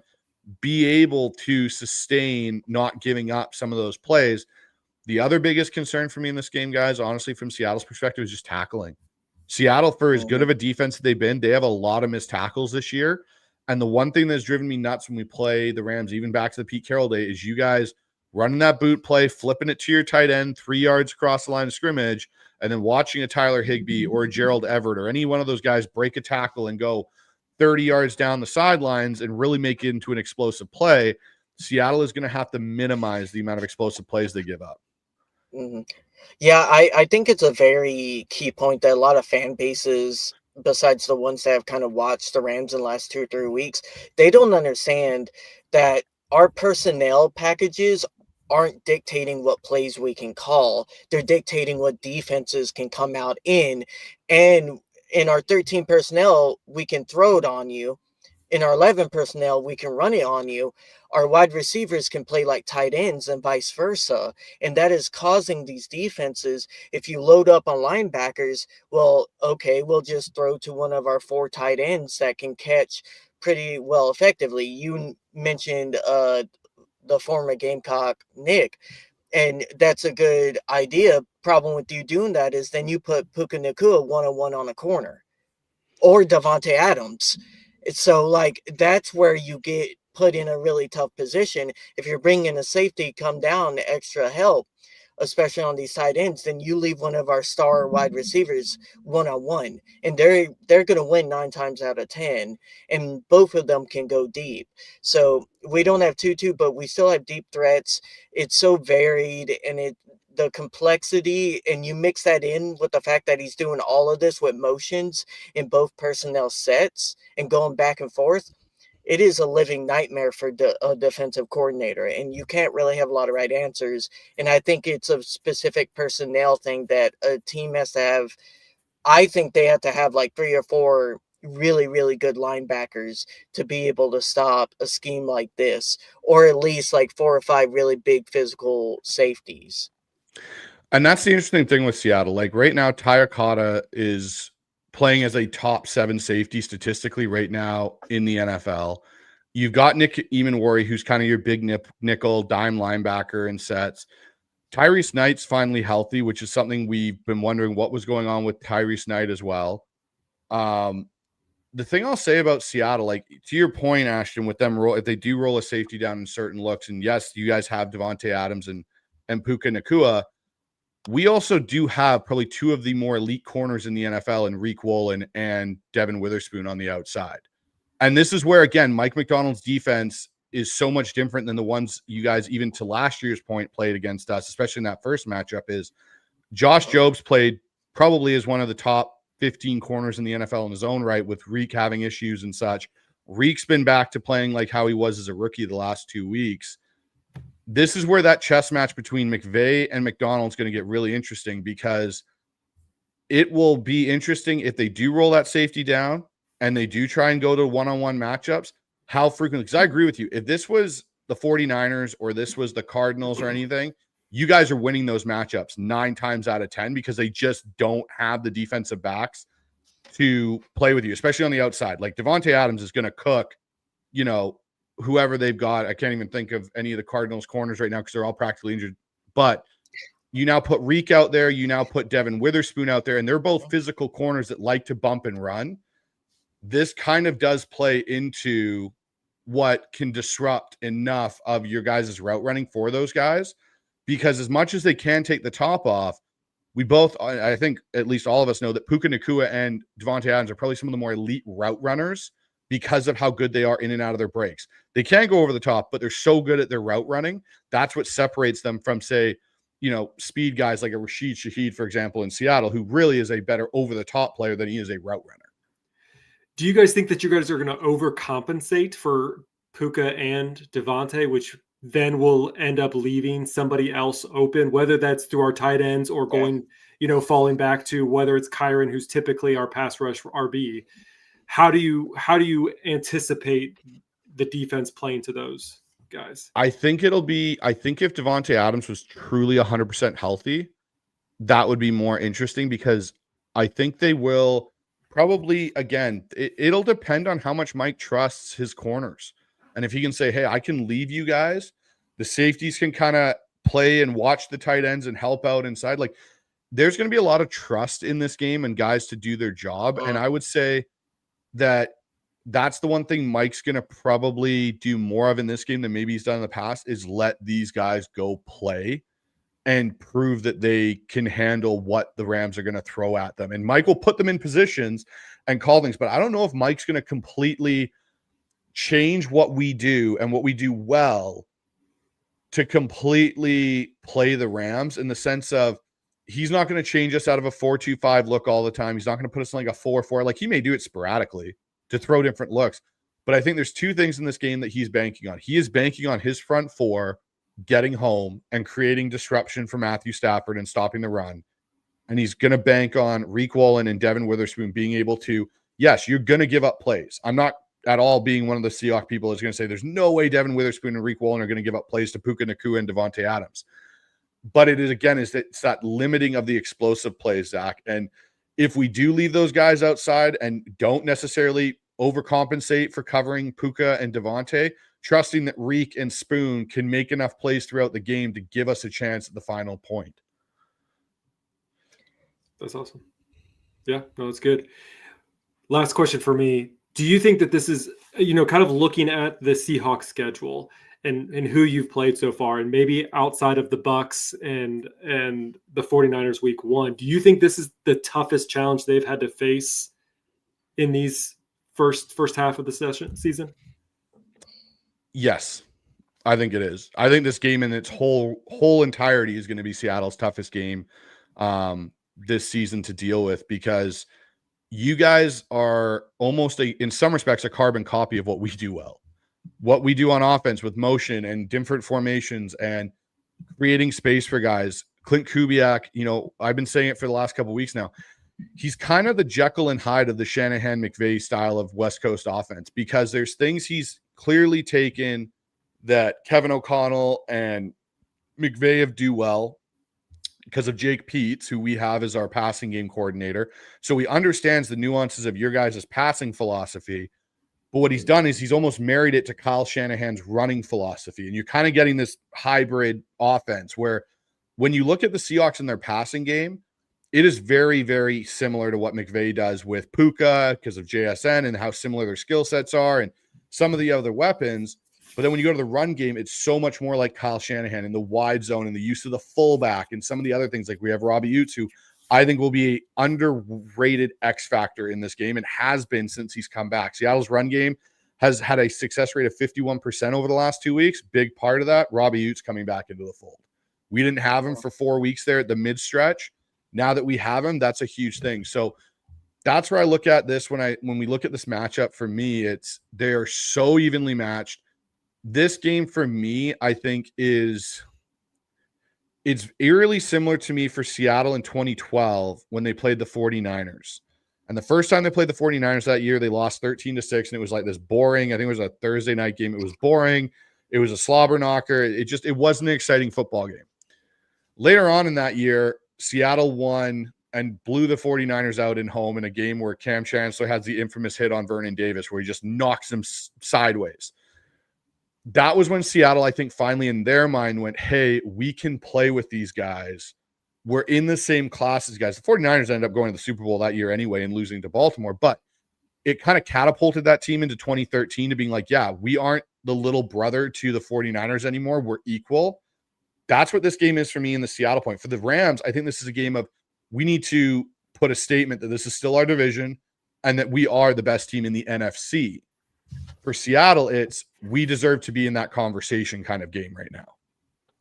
be able to sustain not giving up some of those plays. The other biggest concern for me in this game, guys, honestly, from Seattle's perspective, is just tackling. Seattle, for as good of a defense that they've been, they have a lot of missed tackles this year. And the one thing that's driven me nuts when we play the Rams, even back to the Pete Carroll day, is you guys running that boot play, flipping it to your tight end 3 yards across the line of scrimmage, and then watching a Tyler Higbee or a Gerald Everett or any one of those guys break a tackle and go 30 yards down the sidelines and really make it into an explosive play. Seattle is going to have to minimize the amount of explosive plays they give up. Yeah, I think it's a very key point that a lot of fan bases, besides the ones that have kind of watched the Rams in the last 2 or 3 weeks, they don't understand that our personnel packages aren't dictating what plays we can call. They're dictating what defenses can come out in. And in our 13 personnel, we can throw it on you. In our 11 personnel, we can run it on you. Our wide receivers can play like tight ends and vice versa. And that is causing these defenses, if you load up on linebackers, well, okay, we'll just throw to one of our 4 tight ends that can catch pretty well effectively. You mentioned the former Gamecock Nick, and that's a good idea. Problem with you doing that is then you put Puka Nacua one-on-one on a corner, or Devontae Adams. So, like, that's where you get put in a really tough position. If you're bringing a safety, come down extra help, especially on these tight ends, then you leave one of our star wide receivers one-on-one, and they're going to win 9 times out of 10, and both of them can go deep. So we don't have Tutu, but we still have deep threats. It's so varied, and the complexity, and you mix that in with the fact that he's doing all of this with motions in both personnel sets and going back and forth. It is a living nightmare for a defensive coordinator, and you can't really have a lot of right answers. And I think it's a specific personnel thing that a team has to have. I think they have to have like 3 or 4 really, really good linebackers to be able to stop a scheme like this, or at least like 4 or 5 really big physical safeties. And that's the interesting thing with Seattle. Like right now, Tyler Cotta is playing as a top 7 safety statistically right now in the NFL. You've got Nick Eamon-Warren, who's kind of your big nickel dime linebacker in sets. Tyrese Knight's finally healthy, which is something we've been wondering what was going on with Tyrese Knight as well. The thing I'll say about Seattle, like to your point, Ashton, with them if they do roll a safety down in certain looks, and yes, you guys have Devontae Adams and Puka Nacua, we also do have probably 2 of the more elite corners in the NFL in Reek Woolen and Devin Witherspoon on the outside. And this is where, again, Mike McDonald's defense is so much different than the ones you guys, even to last year's point, played against us, especially in that first matchup, is Josh Jobs played probably as one of the top 15 corners in the NFL in his own right, with Reek having issues and such. Reek's been back to playing like how he was as a rookie the last 2 weeks. This is where that chess match between McVay and McDonald's going to get really interesting, because it will be interesting if they do roll that safety down and they do try and go to one-on-one matchups, how frequently, because I agree with you. If this was the 49ers or this was the Cardinals or anything, you guys are winning those matchups 9 times out of 10, because they just don't have the defensive backs to play with you, especially on the outside. Like Davante Adams is going to cook, whoever they've got. I can't even think of any of the Cardinals corners right now because they're all practically injured. But you now put Reek out there. You now put Devin Witherspoon out there, and they're both physical corners that like to bump and run. This kind of does play into what can disrupt enough of your guys' route running for those guys, because as much as they can take the top off, we both, I think at least all of us know that Puka Nacua and Davante Adams are probably some of the more elite route runners because of how good they are in and out of their breaks. They can't go over the top, but they're so good at their route running. That's what separates them from, say, speed guys like a Rashid Shaheed, for example, in Seattle, who really is a better over-the-top player than he is a route runner. Do you guys think that you guys are going to overcompensate for Puka and Davante, which then will end up leaving somebody else open, whether that's through our tight ends or going, falling back to whether it's Kyron, who's typically our pass rush for RB? How do you anticipate the defense playing to those guys? I think if Davante Adams was truly 100% healthy, that would be more interesting, because I think they will probably, again, it'll depend on how much Mike trusts his corners. And if he can say, hey, I can leave you guys, the safeties can kind of play and watch the tight ends and help out inside. Like, there's going to be a lot of trust in this game and guys to do their job. And I would say that's the one thing Mike's going to probably do more of in this game than maybe he's done in the past, is let these guys go play and prove that they can handle what the Rams are going to throw at them. And Mike will put them in positions and call things, but I don't know if Mike's going to completely change what we do and what we do well to completely play the Rams, in the sense of he's not going to change us out of a 4-2-5 look all the time. He's not going to put us in like a 4-4. Like, he may do it sporadically to throw different looks, but I think there's 2 things in this game that he's banking on. He is banking on his front 4 getting home and creating disruption for Matthew Stafford and stopping the run. And he's going to bank on Reek Wallen and Devin Witherspoon being able to, yes, you're going to give up plays. I'm not at all being one of the Seahawks people is going to say there's no way Devin Witherspoon and Reek Wallen are going to give up plays to Puka Nacua and Davante Adams. But it is, again, it's that limiting of the explosive plays, Zach. And if we do leave those guys outside and don't necessarily overcompensate for covering Puka and Davante, trusting that Reek and Spoon can make enough plays throughout the game to give us a chance at the final point. That's awesome. Yeah, no, it's good. Last question for me. Do you think that this is, kind of looking at the Seahawks schedule and who you've played so far, and maybe outside of the Bucks and the 49ers week 1, do you think this is the toughest challenge they've had to face in these first half of the season? Yes, I think it is. I think this game in its whole entirety is going to be Seattle's toughest game this season to deal with, because you guys are almost in some respects a carbon copy of what we do well. What we do on offense with motion and different formations and creating space for guys. Clint Kubiak, I've been saying it for the last couple of weeks now. He's kind of the Jekyll and Hyde of the Shanahan McVay style of West Coast offense, because there's things he's clearly taken that Kevin O'Connell and McVay do well because of Jake Peets, who we have as our passing game coordinator. So he understands the nuances of your guys' passing philosophy. But what he's done is he's almost married it to Kyle Shanahan's running philosophy. And you're kind of getting this hybrid offense where when you look at the Seahawks in their passing game, it is very, very similar to what McVay does with Puka because of JSN and how similar their skill sets are and some of the other weapons. But then when you go to the run game, it's so much more like Kyle Shanahan in the wide zone and the use of the fullback and some of the other things. Like we have Robbie Utes, who I think will be an underrated X factor in this game and has been since he's come back. Seattle's run game has had a success rate of 51% over the last 2 weeks. Big part of that, Robbie Utes coming back into the fold. We didn't have him for 4 weeks there at the mid stretch. Now that we have him, that's a huge thing. So that's where I look at this when we look at this matchup. For me, they are so evenly matched. This game for me, I think it's eerily similar to me for Seattle in 2012 when they played the 49ers. And the first time they played the 49ers that year, they lost 13-6, and it was like this boring, I think it was a Thursday night game. It was boring. It was a slobber knocker. It wasn't an exciting football game. Later on in that year, Seattle won and blew the 49ers out in home in a game where Cam Chancellor has the infamous hit on Vernon Davis where he just knocks him sideways. That was when Seattle, I think, finally in their mind went, hey, we can play with these guys. We're in the same class as guys. The 49ers ended up going to the Super Bowl that year anyway and losing to Baltimore, but it kind of catapulted that team into 2013 to being like, yeah, we aren't the little brother to the 49ers anymore. We're equal. That's what this game is for me in the Seattle point. For the Rams, I think this is a game of we need to put a statement that this is still our division and that we are the best team in the NFC. For Seattle, it's we deserve to be in that conversation kind of game right now.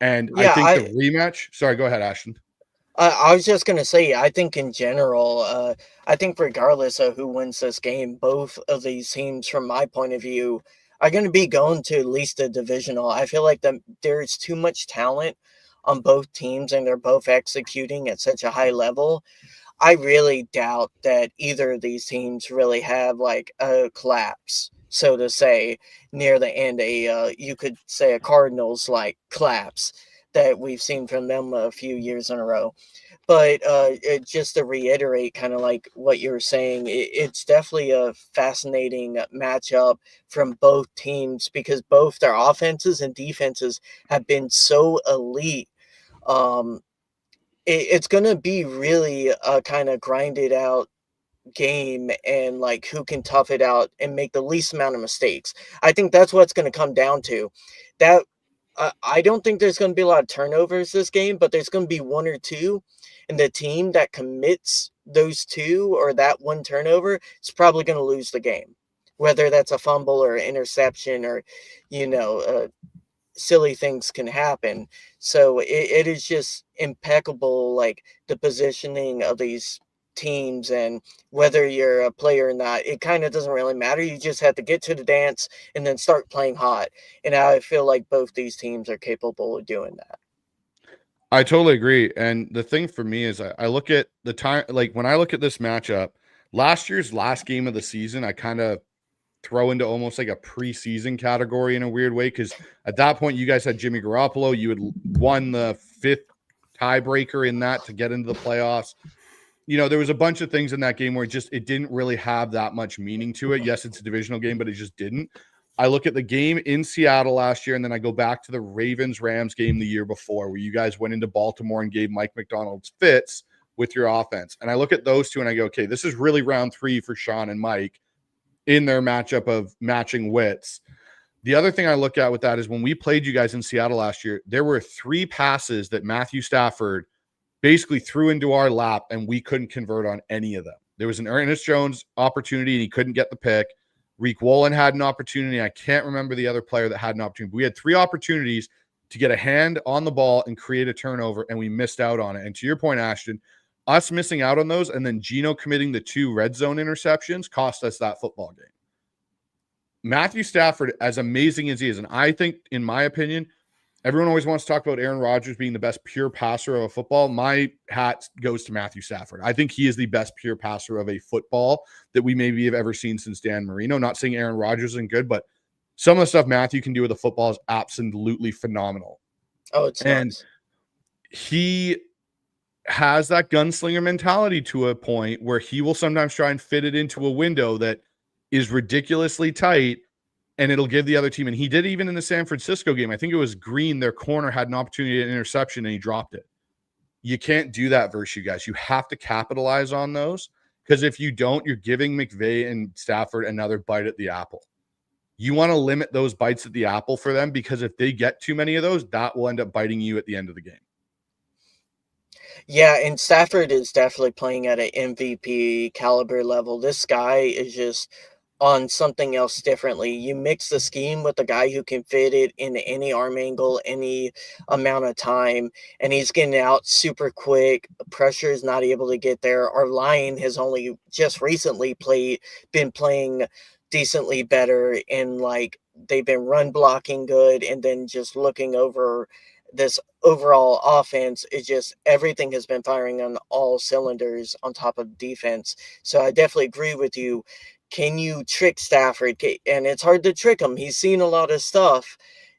And Yeah, I think the rematch – sorry, go ahead, Ashton. I was just going to say, I think in general, I think regardless of who wins this game, both of these teams, from my point of view, are going to be going to at least a divisional. I feel like there's too much talent on both teams, and they're both executing at such a high level. I really doubt that either of these teams really have like a collapse, so to say, near the end. You could say a Cardinals like collapse that we've seen from them a few years in a row. But just to reiterate kind of like what you were saying, it's definitely a fascinating matchup from both teams because both their offenses and defenses have been so elite. It's going to be really a kind of grinded out game and like who can tough it out and make the least amount of mistakes. I think that's what's going to come down to. That I don't think there's going to be a lot of turnovers this game, but there's going to be one or two. And the team that commits those two or that one turnover is probably going to lose the game, whether that's a fumble or interception or, silly things can happen. So it is just impeccable, like the positioning of these teams, and whether you're a player or not, it kind of doesn't really matter. You just have to get to the dance and then start playing hot. And I feel like both these teams are capable of doing that. I totally agree. And the thing for me is I look at the time, like when I look at this matchup, last year's last game of the season, I kind of throw into almost like a preseason category in a weird way. Cause at that point you guys had Jimmy Garoppolo, you had won the 5th tiebreaker in that to get into the playoffs. There was a bunch of things in that game where it didn't really have that much meaning to it. Yes, it's a divisional game, but it just didn't. I look at the game in Seattle last year, and then I go back to the Ravens-Rams game the year before where you guys went into Baltimore and gave Mike McDonald's fits with your offense. And I look at those two and I go, okay, this is really round 3 for Sean and Mike in their matchup of matching wits. The other thing I look at with that is when we played you guys in Seattle last year, there were 3 passes that Matthew Stafford basically threw into our lap and we couldn't convert on any of them. There was an Ernest Jones opportunity and he couldn't get the pick. Reek Wolin had an opportunity. I can't remember the other player that had an opportunity. But we had 3 opportunities to get a hand on the ball and create a turnover, and we missed out on it. And to your point, Ashton, us missing out on those and then Geno committing the 2 red zone interceptions cost us that football game. Matthew Stafford, as amazing as he is, and I think, in my opinion, everyone always wants to talk about Aaron Rodgers being the best pure passer of a football. My hat goes to Matthew Stafford. I think he is the best pure passer of a football that we maybe have ever seen since Dan Marino. Not saying Aaron Rodgers isn't good, but some of the stuff Matthew can do with a football is absolutely phenomenal. Oh, it's and nuts. He has that gunslinger mentality to a point where he will sometimes try and fit it into a window that is ridiculously tight, and it'll give the other team. And he did even in the San Francisco game. I think it was Green, their corner, had an opportunity at an interception, and he dropped it. You can't do that versus you guys. You have to capitalize on those, because if you don't, you're giving McVay and Stafford another bite at the apple. You want to limit those bites at the apple for them, because if they get too many of those, that will end up biting you at the end of the game. Yeah, and Stafford is definitely playing at an MVP caliber level. This guy is just on something else differently. You mix the scheme with a guy who can fit it in any arm angle, any amount of time, and he's getting out super quick. Pressure is not able to get there. Our line has only just recently been playing decently better, and like they've been run blocking good, and then just looking over this overall offense, it just everything has been firing on all cylinders on top of defense. So I definitely agree with you. Can you trick Stafford? And it's hard to trick him. He's seen a lot of stuff.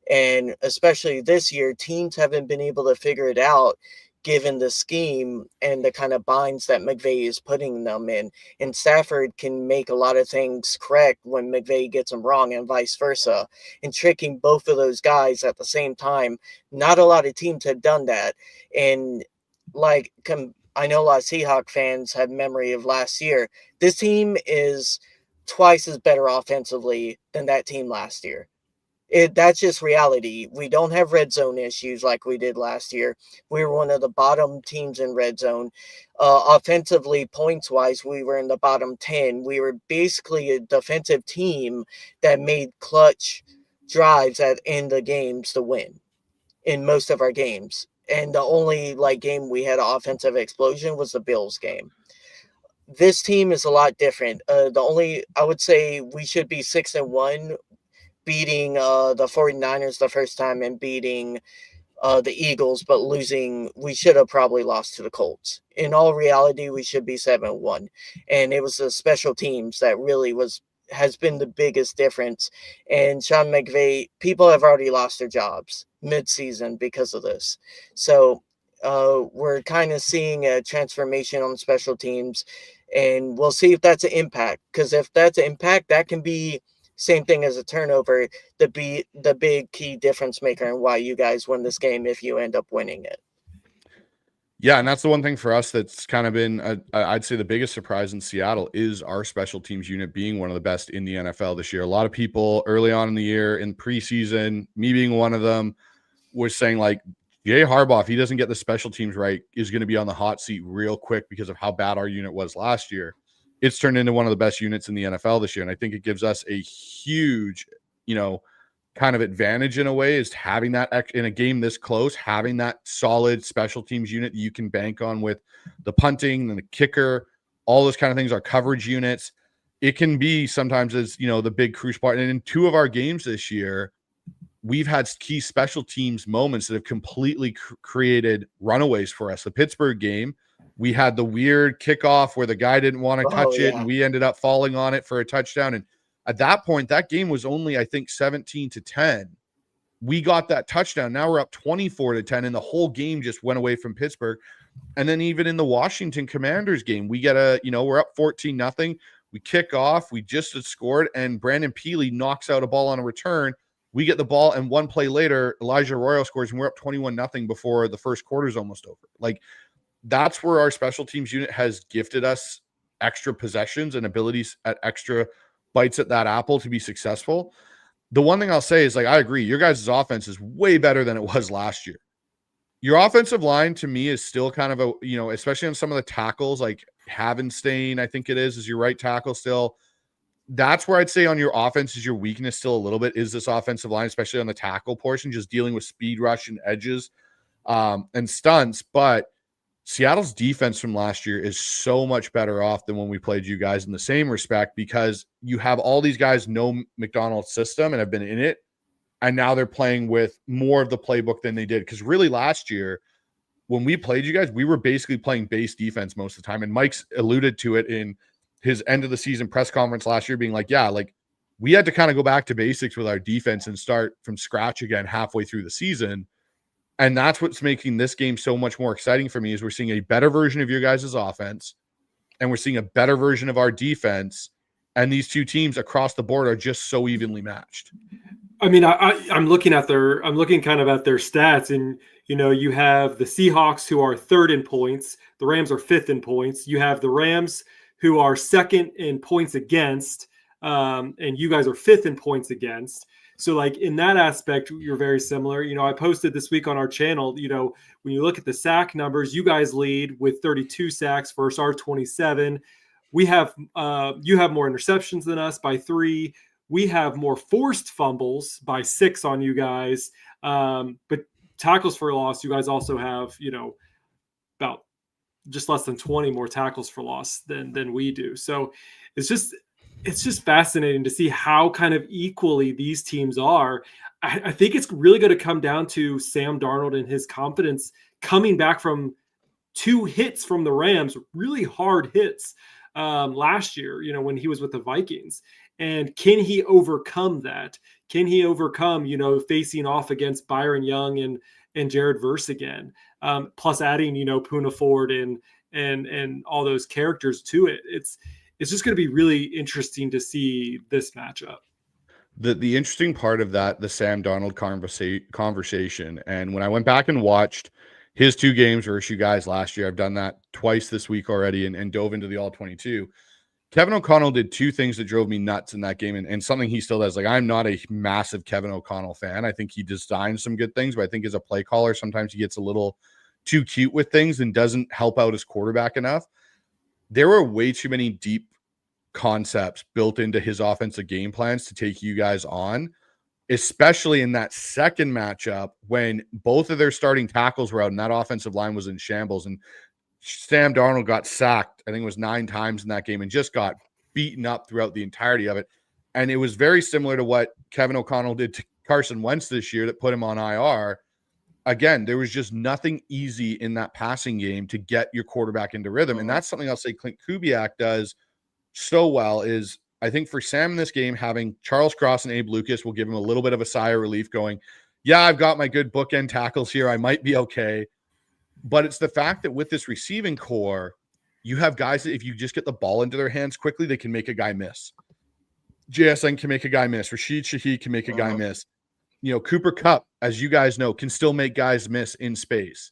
And especially this year, teams haven't been able to figure it out given the scheme and the kind of binds that McVay is putting them in. And Stafford can make a lot of things correct when McVay gets them wrong and vice versa. And tricking both of those guys at the same time, not a lot of teams have done that. And like, I know a lot of Seahawks fans have memory of last year. This team is twice as better offensively than that team last year. That's just reality. We don't have red zone issues like we did last year. We were one of the bottom teams in red zone. Offensively, points wise, we were in the bottom 10. We were basically a defensive team that made clutch drives at end the games to win in most of our games. And the only like game we had an offensive explosion was the Bills game. This team is a lot different. I would say we should be 6-1, beating the 49ers the first time and beating the Eagles, but losing. We should have probably lost to the Colts. In all reality, we should be 7-1, and it was the special teams that really has been the biggest difference. And Sean McVay, people have already lost their jobs mid-season because of this. So we're kind of seeing a transformation on special teams, and we'll see if that's an impact. Because if that's an impact, that can be same thing as a turnover, the big key difference maker and why you guys win this game if you end up winning it. Yeah, and that's the one thing for us that's kind of been, I'd say, the biggest surprise in Seattle is our special teams unit being one of the best in the NFL this year. A lot of people early on in the year, in preseason, me being one of them, was saying like, Jay Harbaugh, if he doesn't get the special teams right, is going to be on the hot seat real quick because of how bad our unit was last year. It's turned into one of the best units in the NFL this year. And I think it gives us a huge, kind of advantage in a way, is having that in a game this close, having that solid special teams unit that you can bank on with the punting and the kicker, all those kind of things, our coverage units. It can be sometimes as, the big crucial part. And in two of our games this year, we've had key special teams moments that have completely created runaways for us. The Pittsburgh game, we had the weird kickoff where the guy didn't want to touch it, and we ended up falling on it for a touchdown. And at that point, that game was only, I think, 17-10. We got that touchdown. Now we're up 24-10, and the whole game just went away from Pittsburgh. And then even in the Washington Commanders game, we get we're up 14-0. We kick off. We just had scored, and Brandon Peely knocks out a ball on a return. We get the ball, and one play later, Elijah Royal scores, and we're up 21-0 before the first quarter is almost over. Like, that's where our special teams unit has gifted us extra possessions and abilities at extra bites at that apple to be successful. The one thing I'll say is, like, I agree, your guys' offense is way better than it was last year. Your offensive line, to me, is still kind of especially on some of the tackles, like Havenstein, I think it is your right tackle still. That's where I'd say on your offense is your weakness still a little bit, is this offensive line, especially on the tackle portion, just dealing with speed rush and edges and stunts. But Seattle's defense from last year is so much better off than when we played you guys in the same respect, because you have all these guys know McDonald's system and have been in it, and now they're playing with more of the playbook than they did. Because really last year, when we played you guys, we were basically playing base defense most of the time. And Mike's alluded to it in his end of the season press conference last year, being like, yeah, like we had to kind of go back to basics with our defense and start from scratch again halfway through the season. And that's what's making this game so much more exciting for me, is we're seeing a better version of your guys' offense, and we're seeing a better version of our defense. And these two teams across the board are just so evenly matched. I mean, I'm looking kind of at their stats, and you have the Seahawks, who are third in points. The Rams are fifth in points. You have the Rams, who are second in points against, and you guys are fifth in points against. So, like, in that aspect, you're very similar. I posted this week on our channel, when you look at the sack numbers, you guys lead with 32 sacks versus our 27. we have you have more interceptions than us by 3. We have more forced fumbles by 6 on you guys. But tackles for loss, you guys also have, about just less than 20 more tackles for loss than we do. So it's just fascinating to see how kind of equally these teams are. I think it's really going to come down to Sam Darnold and his confidence coming back from 2 hits from the Rams, really hard hits last year, when he was with the Vikings. And can he overcome that? Can he overcome, facing off against Byron Young and Jared Verse again? Plus adding, Poona Ford and all those characters to it. It's just going to be really interesting to see this matchup. The interesting part of that, the Sam Darnold conversation, and when I went back and watched his 2 games versus you guys last year, I've done that twice this week already and dove into the all-22. Kevin O'Connell did 2 things that drove me nuts in that game, and something he still does. Like, I'm not a massive Kevin O'Connell fan. I think he designs some good things, but I think as a play caller, sometimes he gets a little too cute with things and doesn't help out his quarterback enough. There were way too many deep concepts built into his offensive game plans to take you guys on, especially in that second matchup when both of their starting tackles were out and that offensive line was in shambles. And Sam Darnold got sacked, I think it was 9 times in that game, and just got beaten up throughout the entirety of it. And it was very similar to what Kevin O'Connell did to Carson Wentz this year that put him on IR. Again, there was just nothing easy in that passing game to get your quarterback into rhythm. And that's something I'll say Clint Kubiak does so well is, I think for Sam in this game, having Charles Cross and Abe Lucas will give him a little bit of a sigh of relief going, yeah, I've got my good bookend tackles here. I might be okay. But it's the fact that with this receiving core, you have guys that if you just get the ball into their hands quickly, they can make a guy miss. JSN can make a guy miss. Rashid Shaheed can make a guy miss. Cooper Kupp, as you guys know, can still make guys miss in space.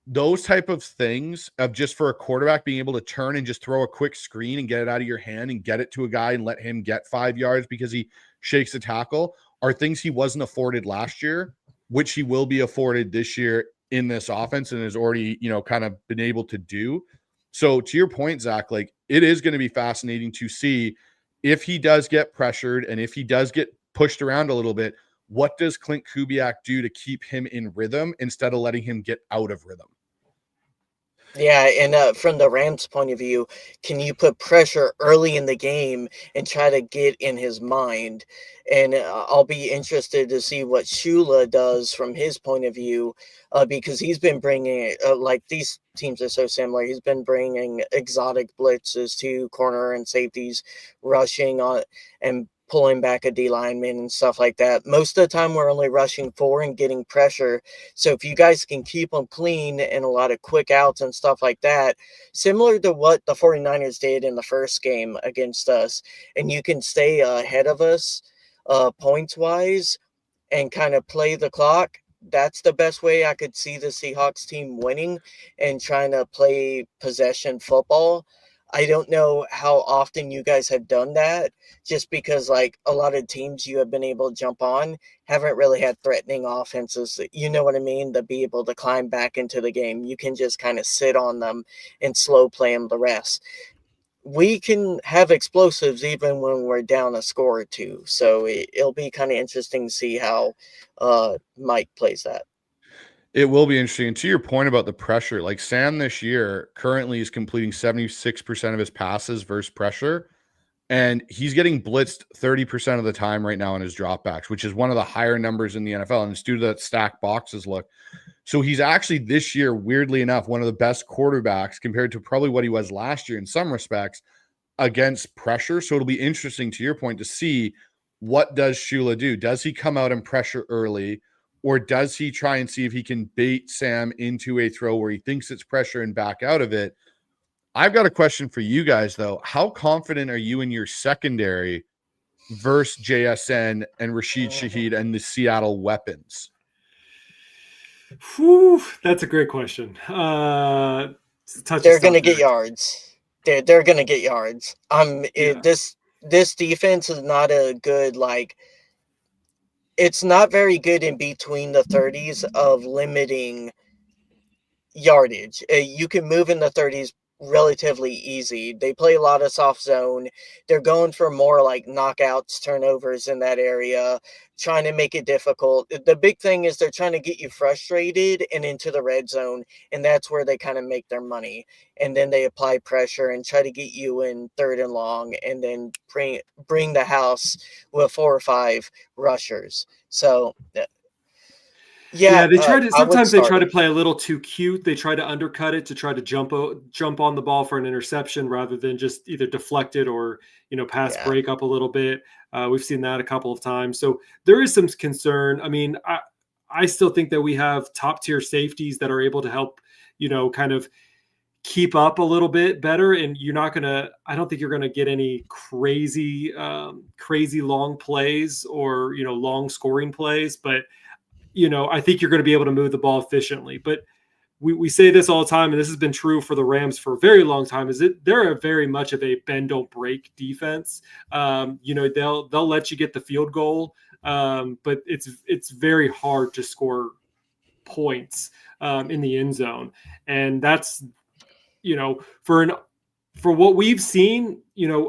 Those type of things of just for a quarterback being able to turn and just throw a quick screen and get it out of your hand and get it to a guy and let him get 5 yards because he shakes the tackle are things he wasn't afforded last year, which he will be afforded this year in this offense and has already, kind of been able to do. So to your point, Zach, like it is going to be fascinating to see if he does get pressured and if he does get pushed around a little bit, what does Clint Kubiak do to keep him in rhythm instead of letting him get out of rhythm? Yeah, and from the Rams' point of view, can you put pressure early in the game and try to get in his mind? And I'll be interested to see what Shula does from his point of view, because he's been bringing like these teams are so similar. He's been bringing exotic blitzes to corner and safeties, rushing on and pulling back a D lineman and stuff like that. Most of the time, we're only rushing 4 and getting pressure. So if you guys can keep them clean and a lot of quick outs and stuff like that, similar to what the 49ers did in the first game against us, and you can stay ahead of us points-wise and kind of play the clock, that's the best way I could see the Seahawks team winning and trying to play possession football. I don't know how often you guys have done that, just because like a lot of teams you have been able to jump on haven't really had threatening offenses, you know what I mean, to be able to climb back into the game. You can just kind of sit on them and slow play them the rest. We can have explosives even when we're down a score or 2. So it'll be kind of interesting to see how Mike plays that. It will be interesting. And to your point about the pressure, like Sam this year currently is completing 76% of his passes versus pressure. And he's getting blitzed 30% of the time right now in his dropbacks, which is one of the higher numbers in the NFL. And it's due to that stack boxes look. So he's actually this year, weirdly enough, one of the best quarterbacks compared to probably what he was last year in some respects against pressure. So it'll be interesting to your point to see what does Shula do? Does he come out and pressure early? Or does he try and see if he can bait Sam into a throw where he thinks it's pressure and back out of it? I've got a question for you guys, though. How confident are you in your secondary versus JSN and Rashid Shaheed and the Seattle weapons? Whew, that's a great question. They're going to get yards. They're going to get yards. This defense is not a good, like, it's not very good in between the 30s of limiting yardage. You can move in the 30s relatively easy. They play a lot of soft zone. They're going for more like knockouts, turnovers in that area, trying to make it difficult. The big thing is they're trying to get you frustrated and into the red zone, and that's where they kind of make their money. And then they apply pressure and try to get you in 3rd and long, and then bring the house with 4 or 5 rushers. So Yeah, yeah, they try to I would sometimes they start try to him. play a little too cute. They try to undercut it to try to jump on the ball for an interception rather than just either deflect it or, pass Yeah, break up a little bit. We've seen that a couple of times. So there is some concern. I mean, I still think that we have top tier safeties that are able to help, kind of keep up a little bit better. And I don't think you're gonna get any crazy long plays or, long scoring plays, but I think you're going to be able to move the ball efficiently. But we say this all the time, and this has been true for the Rams for a very long time, is that they're very much of a bend don't break defense. They'll let you get the field goal, but it's very hard to score points in the end zone, and that's for what we've seen,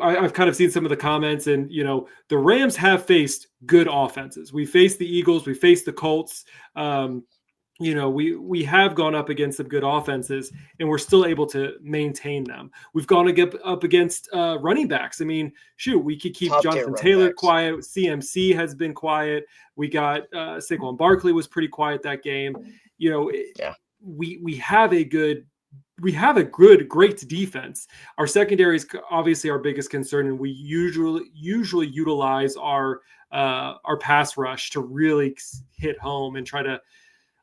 I've kind of seen some of the comments, and the Rams have faced good offenses. We faced the Eagles, we faced the Colts. We have gone up against some good offenses, and we're still able to maintain them. We've gone up against running backs. I mean, shoot, we could keep top tier Jonathan running Taylor backs. quiet. CMC has been quiet. We got Saquon Barkley was pretty quiet that game. Yeah, We have a great defense. Our secondary is obviously our biggest concern, and we usually utilize our pass rush to really hit home and try to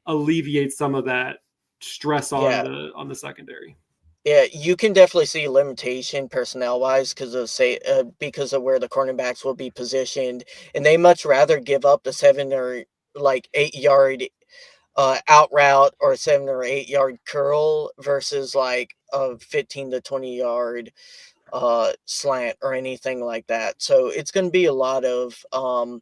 alleviate some of that stress yeah. on the secondary. Yeah, you can definitely see limitation personnel wise because of where the cornerbacks will be positioned, and they much rather give up the 7 or like 8 yard out route or 7 or 8 yard curl versus like a 15 to 20 yard slant or anything like that. So it's going to be a lot of uh,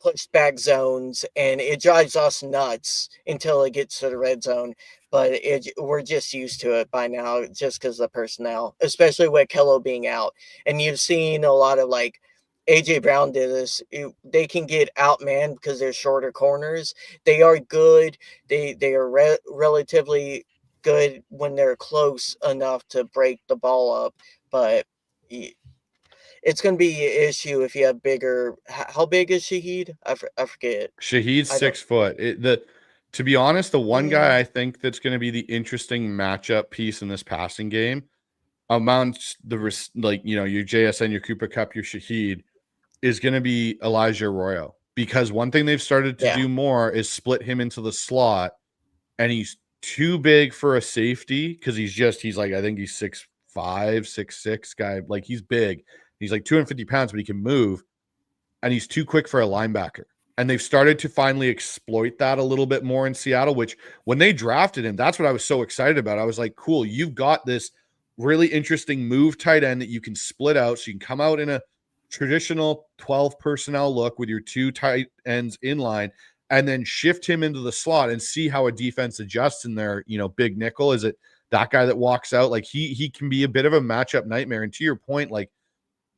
pushback zones, and it drives us nuts until it gets to the red zone. But we're just used to it by now, just because of the personnel, especially with Kello being out. And you've seen a lot of like AJ Brown did this. They can get outmanned because they're shorter corners. They are good. They are relatively good when they're close enough to break the ball up, but it's going to be an issue if you have bigger. How big is Shaheed? I forget. Shaheed's I don't. 6 foot. To be honest, the one Mm, guy I think that's going to be the interesting matchup piece in this passing game amongst your JSN, your Cooper Cup, your Shaheed is going to be Elijah Arroyo, because one thing they've started to yeah, do more is split him into the slot, and he's too big for a safety because he's like, I think he's 6'5", 6'6" guy. Like, he's big. He's like 250 pounds, but he can move, and he's too quick for a linebacker. And they've started to finally exploit that a little bit more in Seattle, which when they drafted him, that's what I was so excited about. I was like, cool, you've got this really interesting move tight end that you can split out. So you can come out in a traditional 12 personnel look with your 2 tight ends in line, and then shift him into the slot and see how a defense adjusts in their, big nickel. Is it that guy that walks out? Like, he can be a bit of a matchup nightmare. And to your point, like,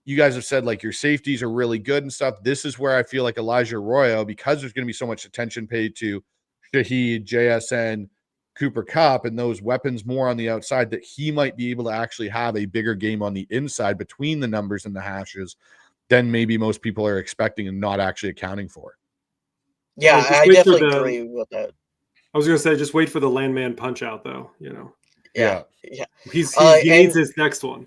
you guys have said, like, your safeties are really good and stuff. This is where I feel like Elijah Arroyo, because there's going to be so much attention paid to Shaheed, JSN, Cooper Cup, and those weapons more on the outside, that he might be able to actually have a bigger game on the inside between the numbers and the hashes than maybe most people are expecting and not actually accounting for. yeah, Just I wait for definitely the. agree with that. I was going to say, just wait for the landman punch out, though. Yeah, Yeah. yeah. He needs And his next one.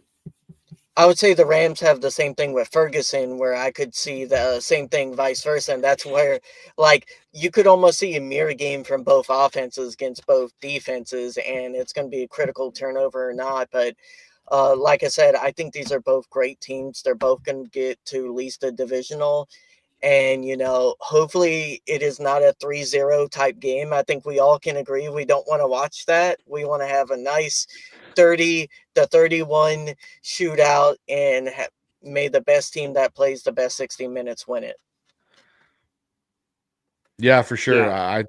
I would say the Rams have the same thing with Ferguson, where I could see the same thing vice versa. And that's where, like, you could almost see a mirror game from both offenses against both defenses, and it's going to be a critical turnover or not. But like I said, I think these are both great teams. They're both going to get to at least a divisional. And, hopefully it is not a 3-0 type game. I think we all can agree we don't want to watch that. We want to have a nice 30-31 shootout, and may the best team that plays the best 60 minutes win it. Yeah, for sure. Yeah.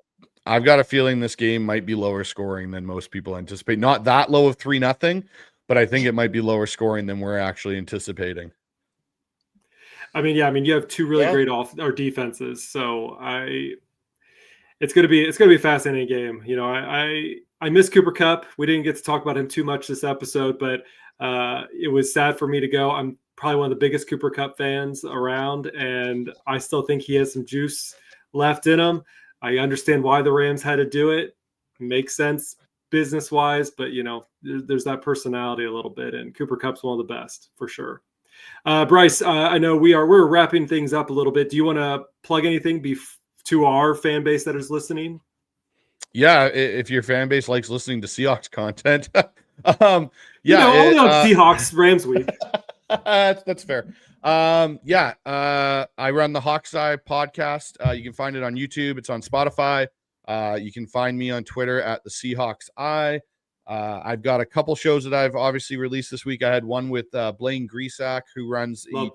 I've got a feeling this game might be lower scoring than most people anticipate. Not that low of 3-0, but I think it might be lower scoring than we're actually anticipating. I mean, you have two really great defenses, so it's gonna be a fascinating game. You know, I miss Cooper Kupp. We didn't get to talk about him too much this episode, but it was sad for me to go. I'm probably one of the biggest Cooper Kupp fans around, and I still think he has some juice left in him. I understand why the Rams had to do it. Makes sense business-wise, but, you know, there's that personality a little bit, and Cooper Kupp's one of the best for sure. Bryce, I know we're wrapping things up a little bit. Do you want to plug anything to our fan base that is listening? Yeah, if your fan base likes listening to Seahawks content, only on Seahawks Rams week. That's fair. I run the Hawk's Eye podcast. You can find it on YouTube. It's on Spotify. You can find me on Twitter at the Seahawks Eye. I've got a couple shows that I've obviously released this week. I had one with Blaine Grisak, who runs the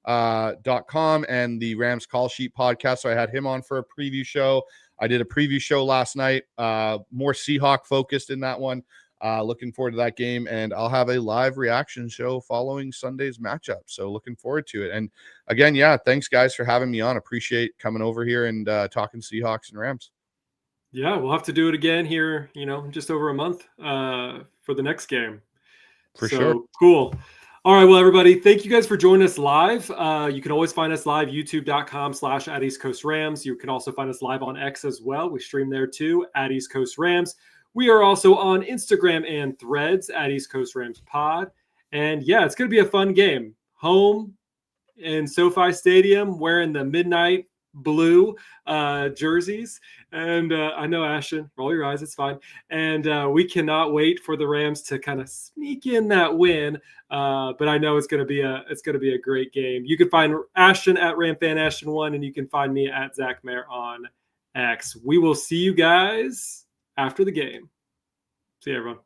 turftimes.com and the Rams Call Sheet podcast. So I had him on for a preview show. I did a preview show last night, more Seahawk focused in that one. Looking forward to that game, and I'll have a live reaction show following Sunday's matchup. So looking forward to it. And again, thanks guys for having me on. Appreciate coming over here and talking Seahawks and Rams. Yeah, we'll have to do it again here, just over a month for the next game. For sure. Cool. All right, well, everybody, thank you guys for joining us live. You can always find us live, youtube.com/@EastCoastRams. You can also find us live on X as well. We stream there too, @EastCoastRams. We are also on Instagram and Threads @EastCoastRamsPod. And yeah, it's going to be a fun game. Home in SoFi Stadium, wearing the midnight blue jerseys. And I know, Ashton, roll your eyes, it's fine. And we cannot wait for the Rams to kind of sneak in that win. But I know it's going to be a great game. You can find Ashton at RamFanAshton1, and you can find me at Zach Mayer on X. We will see you guys after the game. See you, everyone.